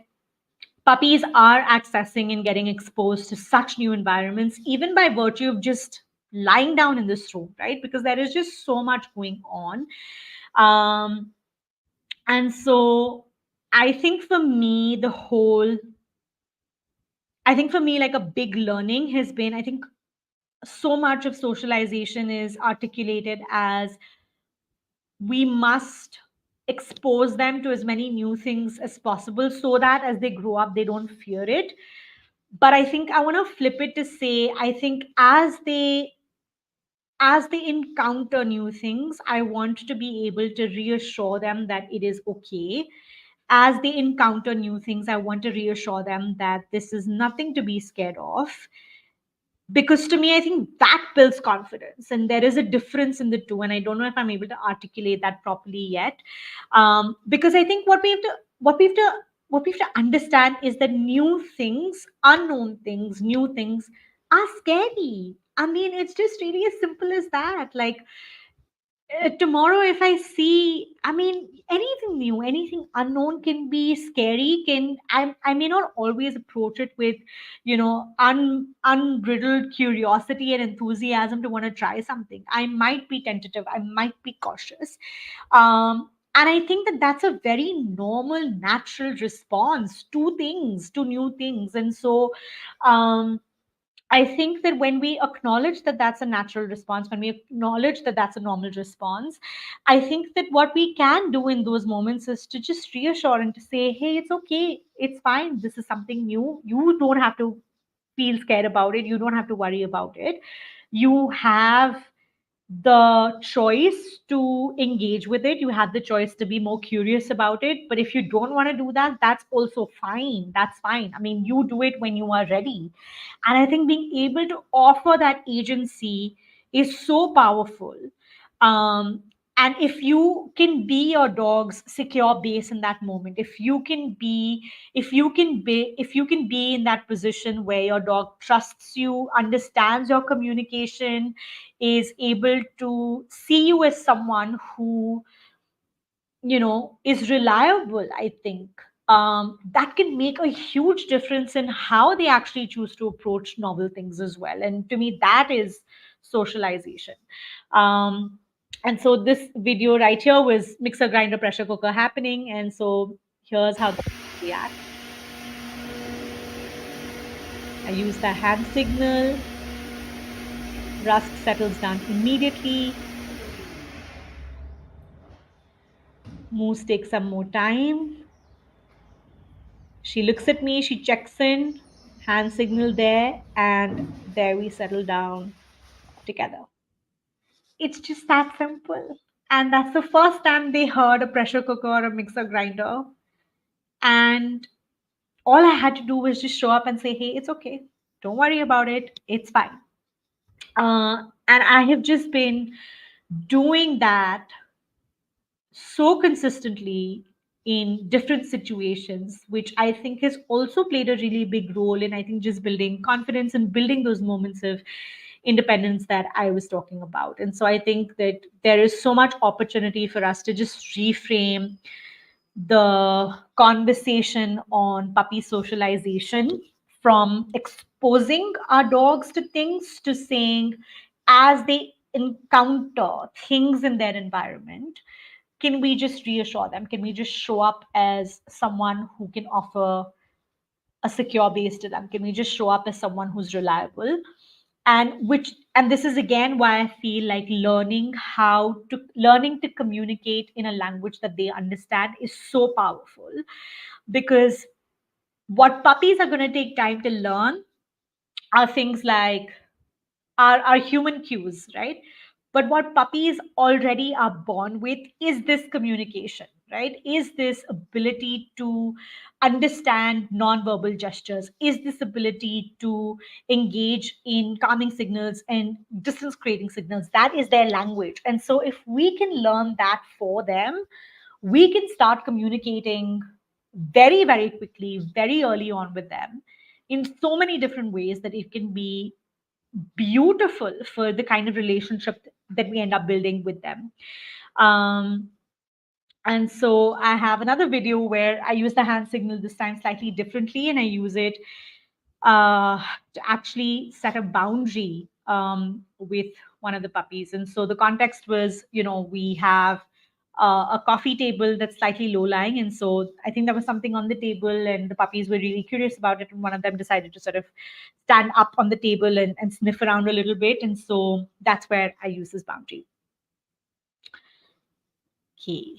puppies are accessing and getting exposed to such new environments, even by virtue of just lying down in this room, right? Because there is just so much going on. Um, and so I think for me, like a big learning has been, I think so much of socialization is articulated as we must expose them to as many new things as possible, so that as they grow up, they don't fear it. But I think I want to flip it to say, I think as they encounter new things, I want to be able to reassure them that it is okay. As they encounter new things, I want to reassure them that this is nothing to be scared of. Because to me, I think that builds confidence, and there is a difference in the two, and I don't know if I'm able to articulate that properly yet. Because I think what we have to understand is that new things, unknown things, new things are scary. I mean, it's just really as simple as that. Like, tomorrow, if I see, I mean, anything new, anything unknown can be scary. I may not always approach it with, unbridled curiosity and enthusiasm to want to try something. I might be tentative, I might be cautious. And I think that that's a very normal, natural response to things, to new things. And so, um I think that when we acknowledge that that's a natural response, when we acknowledge that that's a normal response, I think that what we can do in those moments is to just reassure and to say, hey, it's okay, it's fine. This is something new. You don't have to feel scared about it. You don't have to worry about it. You have the choice to engage with it. You have the choice to be more curious about it. But if you don't want to do that, that's also fine. That's fine. I mean, you do it when you are ready. And I think being able to offer that agency is so powerful. Um, and if you can be your dog's secure base in that moment, if you can be in that position where your dog trusts you, understands your communication, is able to see you as someone who is reliable, I think that can make a huge difference in how they actually choose to approach novel things as well. And to me, that is socialization. um, and so this video right here was mixer grinder pressure cooker happening, and so here's how they react. I use the hand signal. Rusk settles down immediately. Moose takes some more time. She looks at me, she checks in, hand signal there, and there we settle down together. It's just that simple. And that's the first time they heard a pressure cooker or a mixer grinder. And all I had to do was just show up and say, hey, it's okay. Don't worry about it. It's fine. And I have just been doing that so consistently in different situations, which I think has also played a really big role in, I think, just building confidence and building those moments of independence that I was talking about. And so I think that there is so much opportunity for us to just reframe the conversation on puppy socialization from exposing our dogs to things to saying, as they encounter things in their environment, can we just reassure them? Can we just show up as someone who can offer a secure base to them? Can we just show up as someone who's reliable? And this is again why I feel like learning to communicate in a language that they understand is so powerful, because what puppies are going to take time to learn are things like are human cues, right? But what puppies already are born with is this communication, right? Is this ability to understand nonverbal gestures, is this ability to engage in calming signals and distance creating signals. That is their language. And so if we can learn that for them, we can start communicating very, very quickly, very early on with them in so many different ways that it can be beautiful for the kind of relationship that we end up building with them. Um, and so I have another video where I use the hand signal this time slightly differently, and I use it to actually set a boundary with one of the puppies. And so the context was, we have a coffee table that's slightly low lying. And so I think there was something on the table, and the puppies were really curious about it. And one of them decided to sort of stand up on the table and sniff around a little bit. And so that's where I use this boundary. Okay.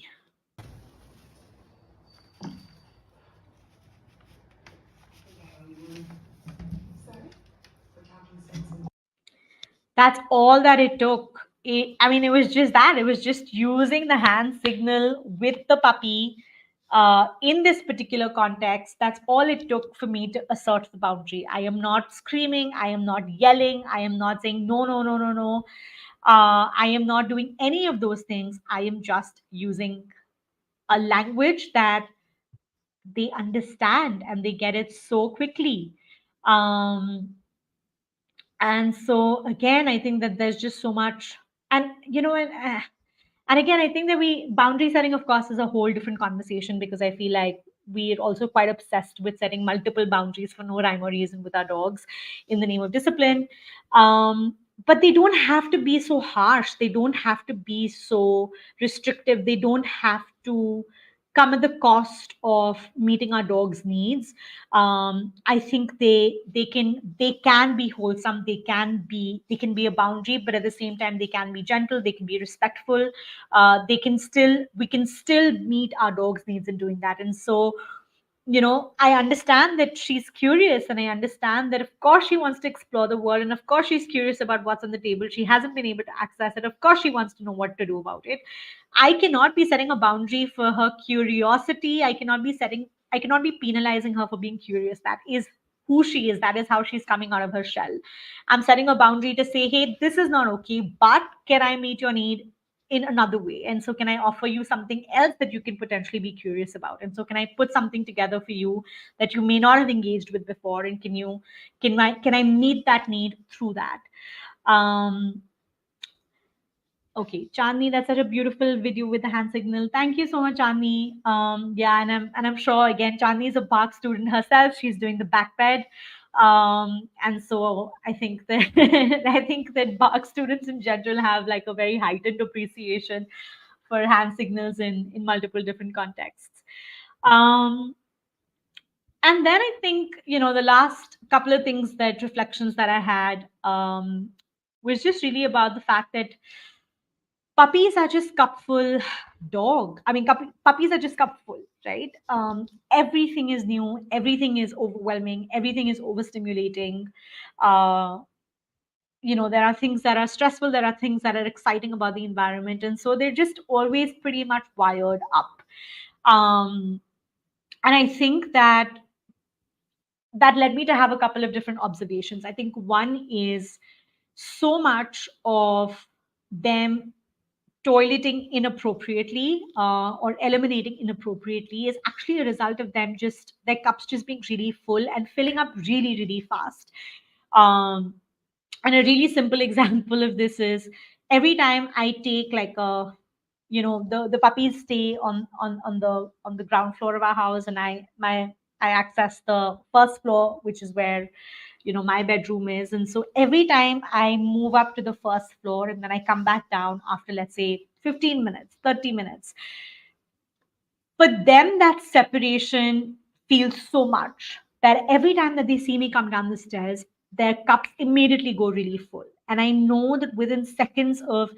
That's all that it took. I mean, it was just that. It was just using the hand signal with the puppy in this particular context. That's all it took for me to assert the boundary. I am not screaming. I am not yelling. I am not saying no, no, no, no, no. I am not doing any of those things. I am just using a language that they understand and they get it so quickly. Um, and so again, I think that there's just so much, and and again, I think that we boundary setting, of course, is a whole different conversation, because I feel like we're also quite obsessed with setting multiple boundaries for no rhyme or reason with our dogs in the name of discipline. But they don't have to be so harsh. They don't have to be so restrictive. They don't have to come at the cost of meeting our dog's needs. I think they can be wholesome. They can be a boundary, but at the same time they can be gentle. They can be respectful. We can still meet our dog's needs in doing that. And so, I understand that she's curious, and I understand that of course she wants to explore the world, and of course she's curious about what's on the table. She hasn't been able to access it. Of course she wants to know what to do about it. I cannot be setting a boundary for her curiosity. I cannot be penalizing her for being curious. That is who she is. That is how she's coming out of her shell. I'm setting a boundary to say, hey, this is not okay, but can I meet your need in another way? And so can I offer you something else that you can potentially be curious about? And so can I put something together for you that you may not have engaged with before? And can I meet that need through that? um Okay, Chandni, that's such a beautiful video with the hand signal. Thank you so much, Chandni. Yeah, and I'm sure again, Chandni is a Bach student herself. She's doing the back bed, and so I think that I think that Bach students in general have like a very heightened appreciation for hand signals in multiple different contexts. Um, and then I think the last couple of things that reflections that I had was just really about the fact that puppies are just cupful dog I mean puppies are just cupful, right? Everything is new, everything is overwhelming, everything is overstimulating. uh, there are things that are stressful, there are things that are exciting about the environment, and so they're just always pretty much wired up. um, and I think that led me to have a couple of different observations. I think one is so much of them toileting inappropriately or eliminating inappropriately is actually a result of them just their cups just being really full and filling up really really fast. um, and a really simple example of this is every time I take like a the puppies stay on the ground floor of our house, and I access the first floor, which is where my bedroom is. And so every time I move up to the first floor and then I come back down after, let's say, 15 minutes, 30 minutes, for them that separation feels so much that every time that they see me come down the stairs, their cups immediately go really full. And I know that within seconds of,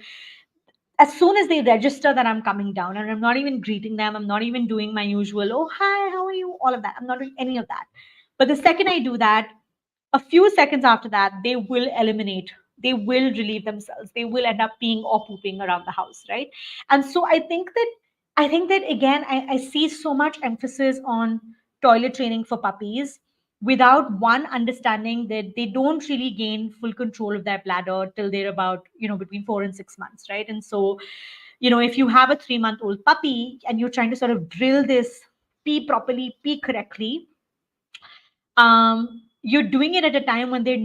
as soon as they register that I'm coming down, and I'm not even greeting them, I'm not even doing my usual, oh, hi, how are you? All of that. I'm not doing any of that. But the second I do that, a few seconds after that, they will eliminate, they will relieve themselves, they will end up peeing or pooping around the house, right? And so I think that again, I see so much emphasis on toilet training for puppies without one understanding that they don't really gain full control of their bladder till they're about between 4 and 6 months, right? And so if you have a 3-month-old puppy and you're trying to sort of drill this pee properly, pee correctly, you're doing it at a time when they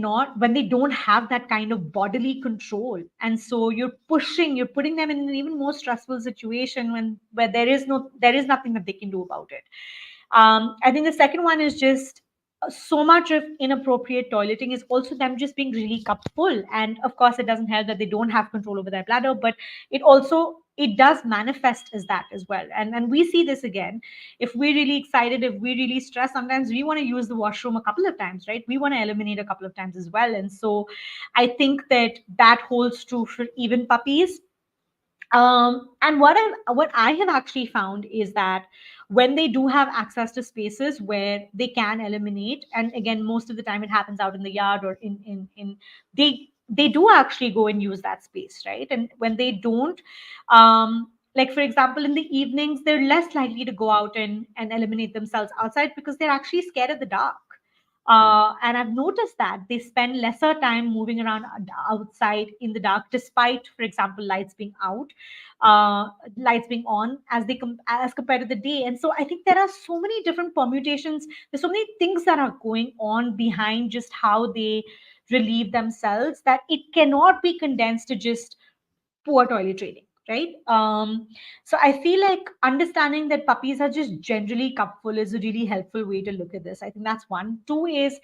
don't have that kind of bodily control, and so you're putting them in an even more stressful situation where there is nothing that they can do about it. I think the second one is just so much of inappropriate toileting is also them just being really cup full. And of course, it doesn't help that they don't have control over their bladder, but it does manifest as that as well. And we see this again. If we're really excited, if we're really stressed, sometimes we want to use the washroom a couple of times, right? We want to eliminate a couple of times as well. And so I think that holds true for even puppies. And what I have actually found is that when they do have access to spaces where they can eliminate, and again, most of the time it happens out in the yard or in they do actually go and use that space, right? And when they don't, like for example, in the evenings, they're less likely to go out and eliminate themselves outside because they're actually scared of the dark. And I've noticed that they spend lesser time moving around outside in the dark, despite, for example, lights being on as compared to the day. And so I think there are so many different permutations. There's so many things that are going on behind just how they relieve themselves that it cannot be condensed to just poor toilet training, right? So I feel like understanding that puppies are just generally cupful is a really helpful way to look at this. I think that's one. Two is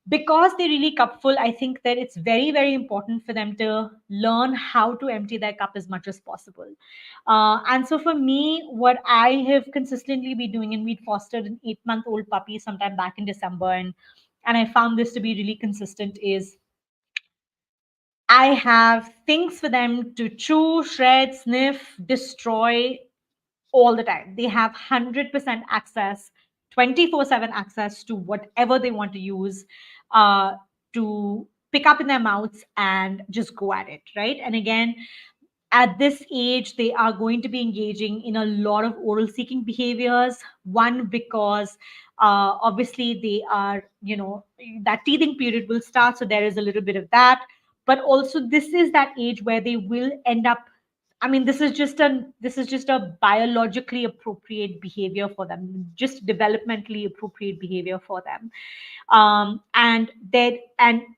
because they're really cupful, I think that it's very, very important for them to learn how to empty their cup as much as possible. And so for me, what I have consistently been doing, and we'd fostered an 8-month-old puppy sometime back in December, and I found this to be really consistent, is I have things for them to chew, shred, sniff, destroy all the time. They have 100% access, 24/7 access to whatever they want to use, uh, to pick up in their mouths and just go at it, right? And again, at this age, they are going to be engaging in a lot of oral seeking behaviors. One, because obviously they are, that teething period will start. So there is a little bit of that. But also, this is that age where they will end up I mean, this is just a biologically appropriate behavior for them, just developmentally appropriate behavior for them. And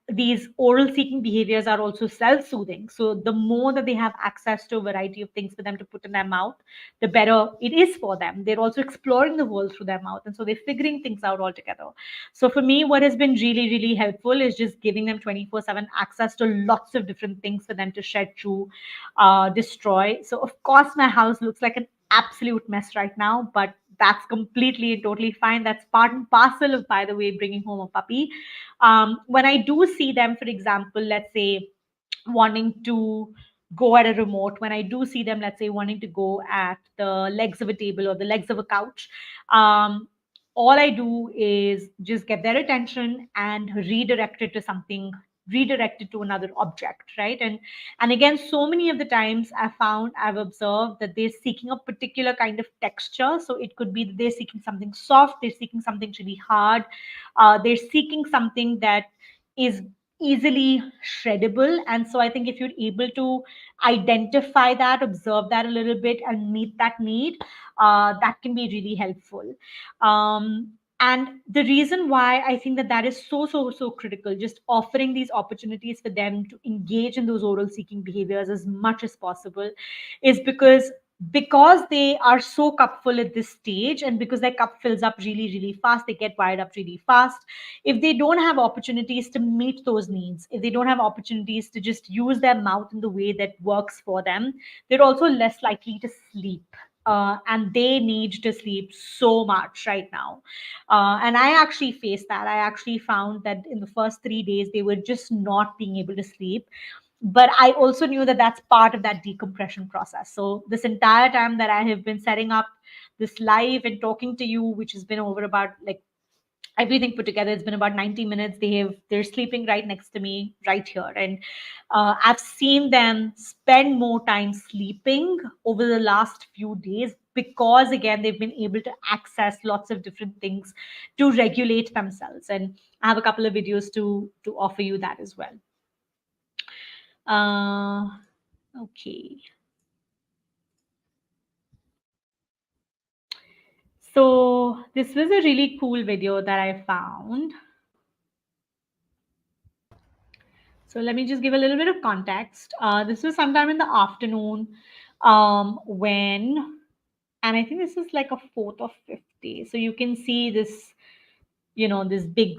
these oral seeking behaviors are also self-soothing. So the more that they have access to a variety of things for them to put in their mouth, the better it is for them. They're also exploring the world through their mouth, and so they're figuring things out altogether. So for me, what has been really, really helpful is just giving them 24/7 access to lots of different things for them to shed through, destroy. So of course, my house looks like an absolute mess right now, but that's completely and totally fine. That's part and parcel of, by the way, bringing home a puppy. When I do see them, for example, let's say wanting to go at a remote, when I do see them, let's say, wanting to go at the legs of a table or the legs of a couch, um, all I do is just get their attention and redirect it to something, redirect it to another object, right? And again, so many of the times I've observed that they're seeking a particular kind of texture. So it could be that they're seeking something soft, they're seeking something really hard, they're seeking something that is easily shreddable. And so I think if you're able to identify that, observe that a little bit, and meet that need, that can be really helpful. And the reason why I think that that is so critical, just offering these opportunities for them to engage in those oral seeking behaviors as much as possible, is because they are so cup full at this stage, and because their cup fills up really, really fast, they get wired up really fast. If they don't have opportunities to meet those needs, if they don't have opportunities to just use their mouth in the way that works for them, they're also less likely to sleep. And they need to sleep so much right now. And I actually faced that. I actually found that in the first 3 days, they were just not being able to sleep. But I also knew that that's part of that decompression process. So this entire time that I have been setting up this live and talking to you, which has been over about, like, everything put together, it's been about 90 minutes. They're sleeping right next to me right here. And I've seen them spend more time sleeping over the last few days, because again, they've been able to access lots of different things to regulate themselves. And I have a couple of videos to offer you that as well. uh, okay, so this was a really cool video that I found. So let me just give a little bit of context. This was sometime in the afternoon, when, and I think this is like a fourth or fifth day. So you can see this, this big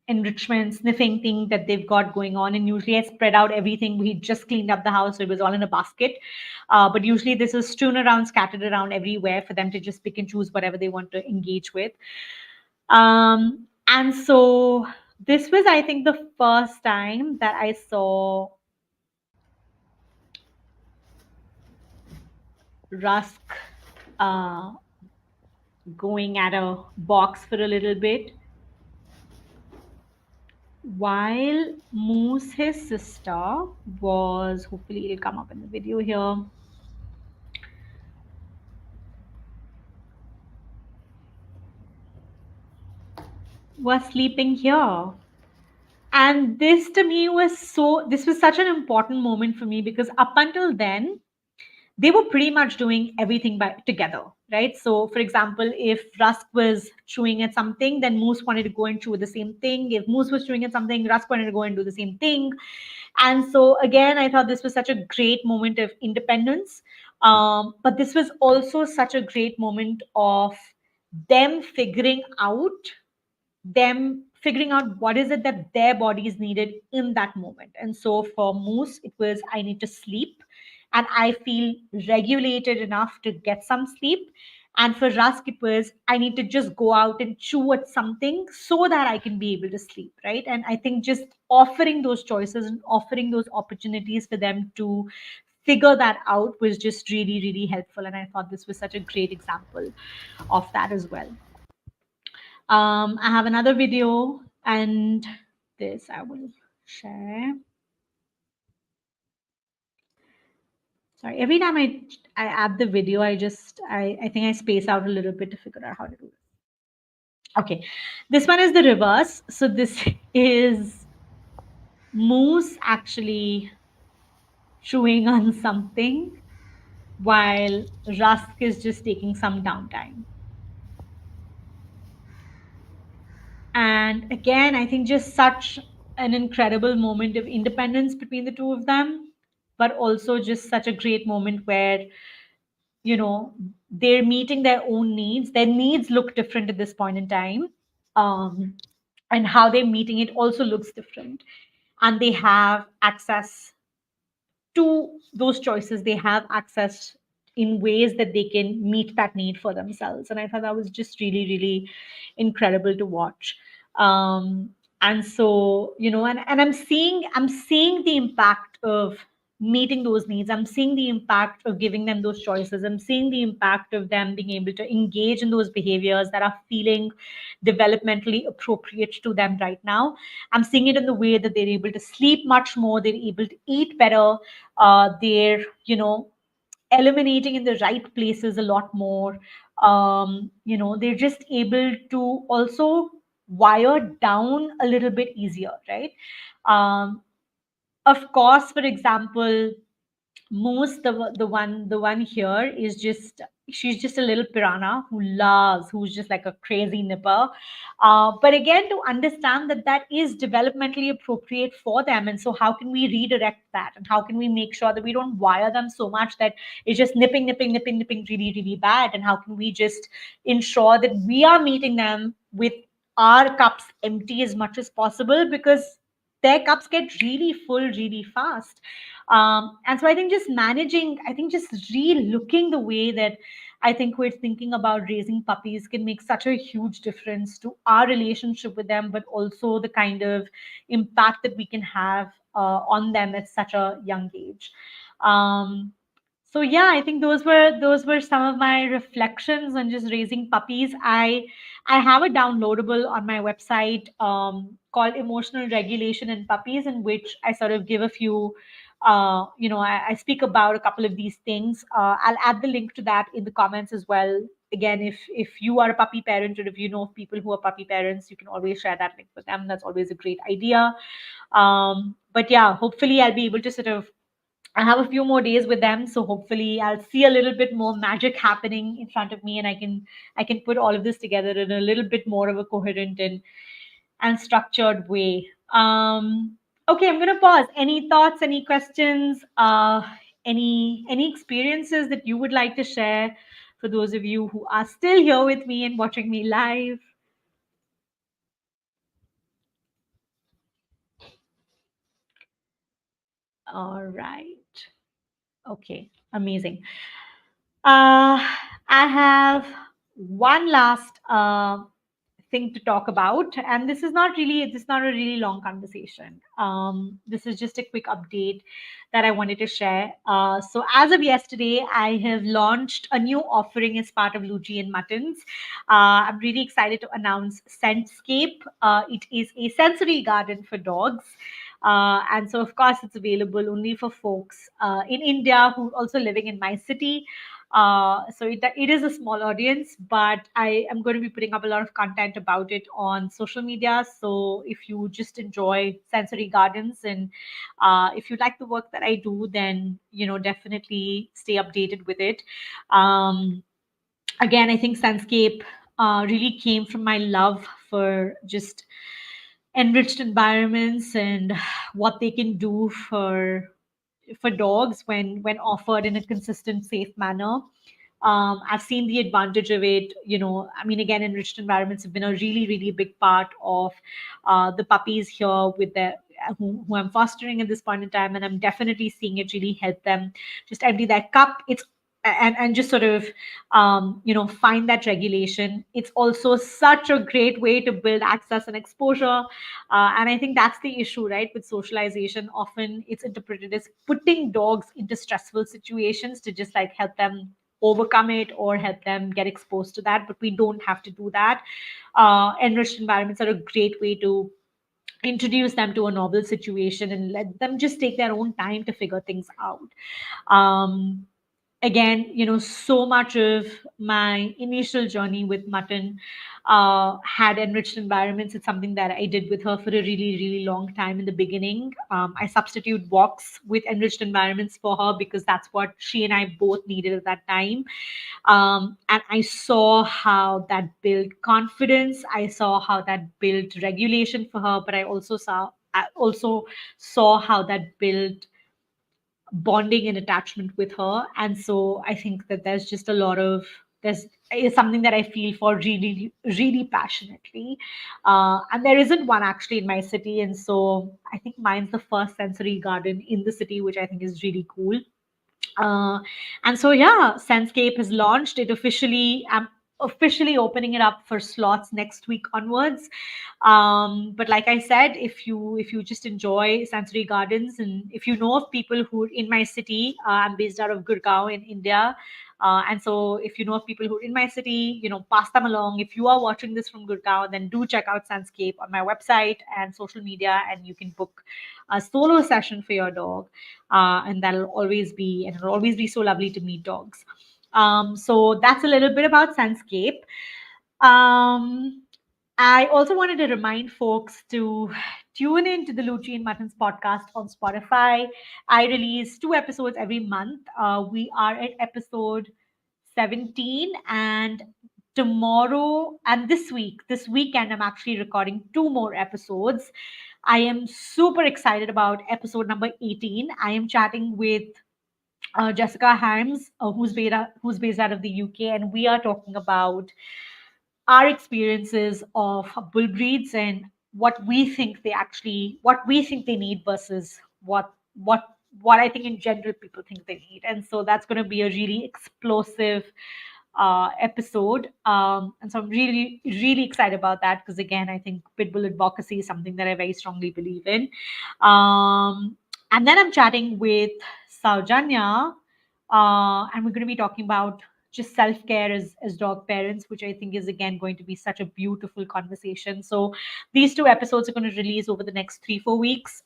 enrichment sniffing thing that they've got going on. And usually I spread out everything. We just cleaned up the house, so it was all in a basket. But usually this is strewn around, scattered around everywhere for them to just pick and choose whatever they want to engage with. And so this was, I think, the first time that I saw Rusk uh, going at a box for a little bit, while Moose, his sister, was, hopefully it'll come up in the video here, was sleeping here. And this to me this was such an important moment for me, because up until then, they were pretty much doing everything together, right? So, for example, if Rusk was chewing at something, then Moose wanted to go and chew the same thing. If Moose was chewing at something, Rusk wanted to go and do the same thing. And so, again, I thought this was such a great moment of independence. But this was also such a great moment of them figuring out what is it that their bodies needed in that moment. And so for Moose, it was, I need to sleep, and I feel regulated enough to get some sleep. And for Rusk, it was, I need to just go out and chew at something so that I can be able to sleep, right? And I think just offering those choices and offering those opportunities for them to figure that out was just really, really helpful. And I thought this was such a great example of that as well. I have another video, and this I will share. Sorry, every time I add the video, I think I space out a little bit to figure out how to do it. Okay, this one is the reverse. So this is Moose actually chewing on something, while Rusk is just taking some downtime. And again, I think just such an incredible moment of independence between the two of them, but also just such a great moment where, you know, they're meeting their own needs. Their needs look different at this point in time. Um, and how they're meeting it also looks different. And they have access to those choices. They have access in ways that they can meet that need for themselves. And I thought that was just really, really incredible to watch. um, and so, and I'm seeing the impact of meeting those needs. I'm seeing the impact of giving them those choices. I'm seeing the impact of them being able to engage in those behaviors that are feeling developmentally appropriate to them right now. I'm seeing it in the way that they're able to sleep much more, they're able to eat better, they're, eliminating in the right places a lot more. They're just able to also wire down a little bit easier, right? um, of course, for example, most the one here is just, she's just a little piranha who's just like a crazy nipper. But again, to understand that that is developmentally appropriate for them, and so how can we redirect that, and how can we make sure that we don't wire them so much that it's just nipping really really bad, and how can we just ensure that we are meeting them with our cups empty as much as possible, because their cups get really full really fast. And so I think just managing, I think just re-looking the way that I think we're thinking about raising puppies can make such a huge difference to our relationship with them, but also the kind of impact that we can have on them at such a young age. Um, so yeah, I think those were some of my reflections on just raising puppies. I have a downloadable on my website called Emotional Regulation in Puppies, in which I sort of give a few, I speak about a couple of these things. I'll add the link to that in the comments as well. Again, if you are a puppy parent, or if you know of people who are puppy parents, you can always share that link with them. That's always a great idea. But yeah, hopefully I'll be able to sort of, I have a few more days with them, so hopefully I'll see a little bit more magic happening in front of me, and I can put all of this together in a little bit more of a coherent and structured way. Okay, I'm gonna pause. Any thoughts? Any questions? Any experiences that you would like to share for those of you who are still here with me and watching me live? All right. Okay. Amazing. I have one last thing to talk about, and this is not a really long conversation. This is just a quick update that I wanted to share. So as of yesterday, I have launched a new offering as part of Luchi and Muttons. I'm really excited to announce Scentscape. It is a sensory garden for dogs. And so, of course, it's available only for folks in India who are also living in my city. So it is a small audience, but I am going to be putting up a lot of content about it on social media. So if you just enjoy sensory gardens, and if you like the work that I do, then definitely stay updated with it. Um, Again, I think Scentscape really came from my love for just enriched environments and what they can do for dogs when offered in a consistent, safe manner. I've seen the advantage of it. I mean, again, enriched environments have been a really, really big part of the puppies here with their who I'm fostering at this point in time, and I'm definitely seeing it really help them just empty that cup. And just sort of find that regulation. It's also such a great way to build access and exposure, and I think that's the issue, right? With socialization, often it's interpreted as putting dogs into stressful situations to just like help them overcome it or help them get exposed to that, but we don't have to do that. Enriched environments are a great way to introduce them to a novel situation and let them just take their own time to figure things out. um, again, so much of my initial journey with Mutton had enriched environments. It's something that I did with her for a really, really long time in the beginning. I substitute walks with enriched environments for her because that's what she and I both needed at that time. And I saw how that built confidence. I saw how that built regulation for her, but I also saw how that built bonding and attachment with her. And so I think that there's just a lot of there's is something that I feel for really, really passionately. And there isn't one actually in my city. And so I think mine's the first sensory garden in the city, which I think is really cool. Uh, and so yeah, Scentscape has launched it officially. I'm officially opening it up for slots next week onwards. But like I said, if you just enjoy sensory gardens, and if you know of people who are in my city, I'm based out of Gurgaon in India. And so if you know of people who are in my city, pass them along. If you are watching this from Gurgaon, then do check out Sandscape on my website and social media, and you can book a solo session for your dog. And it'll always be so lovely to meet dogs. So that's a little bit about Sandscape. Um, I also wanted to remind folks to tune in to the Luchi and Muttons podcast on Spotify. I release 2 episodes every month. We are at episode 17, and tomorrow and this weekend, I'm actually recording 2 more episodes. I am super excited about episode number 18. I am chatting with Jessica Harms, who's based out of the UK, and we are talking about our experiences of bull breeds and what we think they need versus what I think in general people think they need. And so that's going to be a really explosive episode. And so I'm really, really excited about that because, again, I think pitbull advocacy is something that I very strongly believe in. And then I'm chatting with Saujanya, and we're going to be talking about just self-care as dog parents, which I think is again going to be such a beautiful conversation. So these 2 episodes are going to release over the next 3-4 weeks.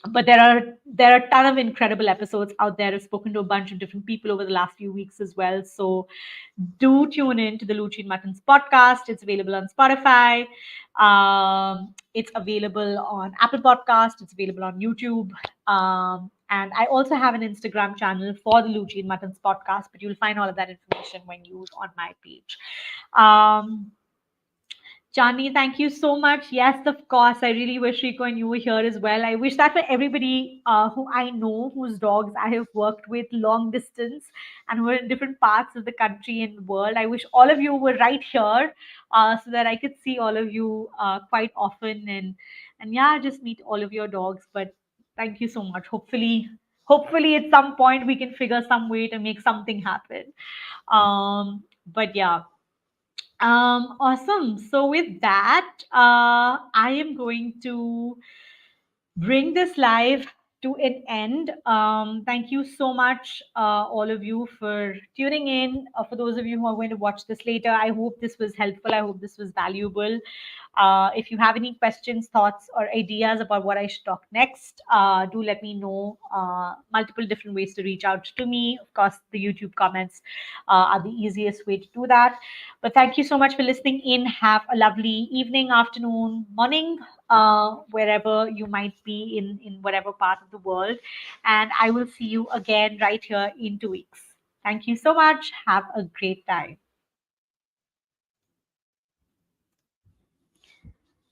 But there are a ton of incredible episodes out there. I've spoken to a bunch of different people over the last few weeks as well. So do tune in to the Luchi and Muttons podcast. It's available on Spotify. It's available on Apple Podcast. It's available on YouTube. And I also have an Instagram channel for the Luchi and Muttons podcast, but you'll find all of that information when you on my page. Um, Johnny, thank you so much. Yes, of course. I really wish Rico and you were here as well. I wish that for everybody who I know, whose dogs I have worked with long distance and who are in different parts of the country and world. I wish all of you were right here so that I could see all of you quite often and yeah, just meet all of your dogs. But thank you so much. Hopefully at some point we can figure some way to make something happen. But yeah. Awesome. So with that, I am going to bring this live to an end. Thank you so much, all of you, for tuning in. For those of you who are going to watch this later, I hope this was helpful. I hope this was valuable. If you have any questions, thoughts, or ideas about what I should talk next, do let me know. Multiple different ways to reach out to me. Of course, the YouTube comments are the easiest way to do that. But thank you so much for listening in. Have a lovely evening, afternoon, morning, wherever you might be in whatever part of the world. And I will see you again right here in 2 weeks. Thank you so much. Have a great time.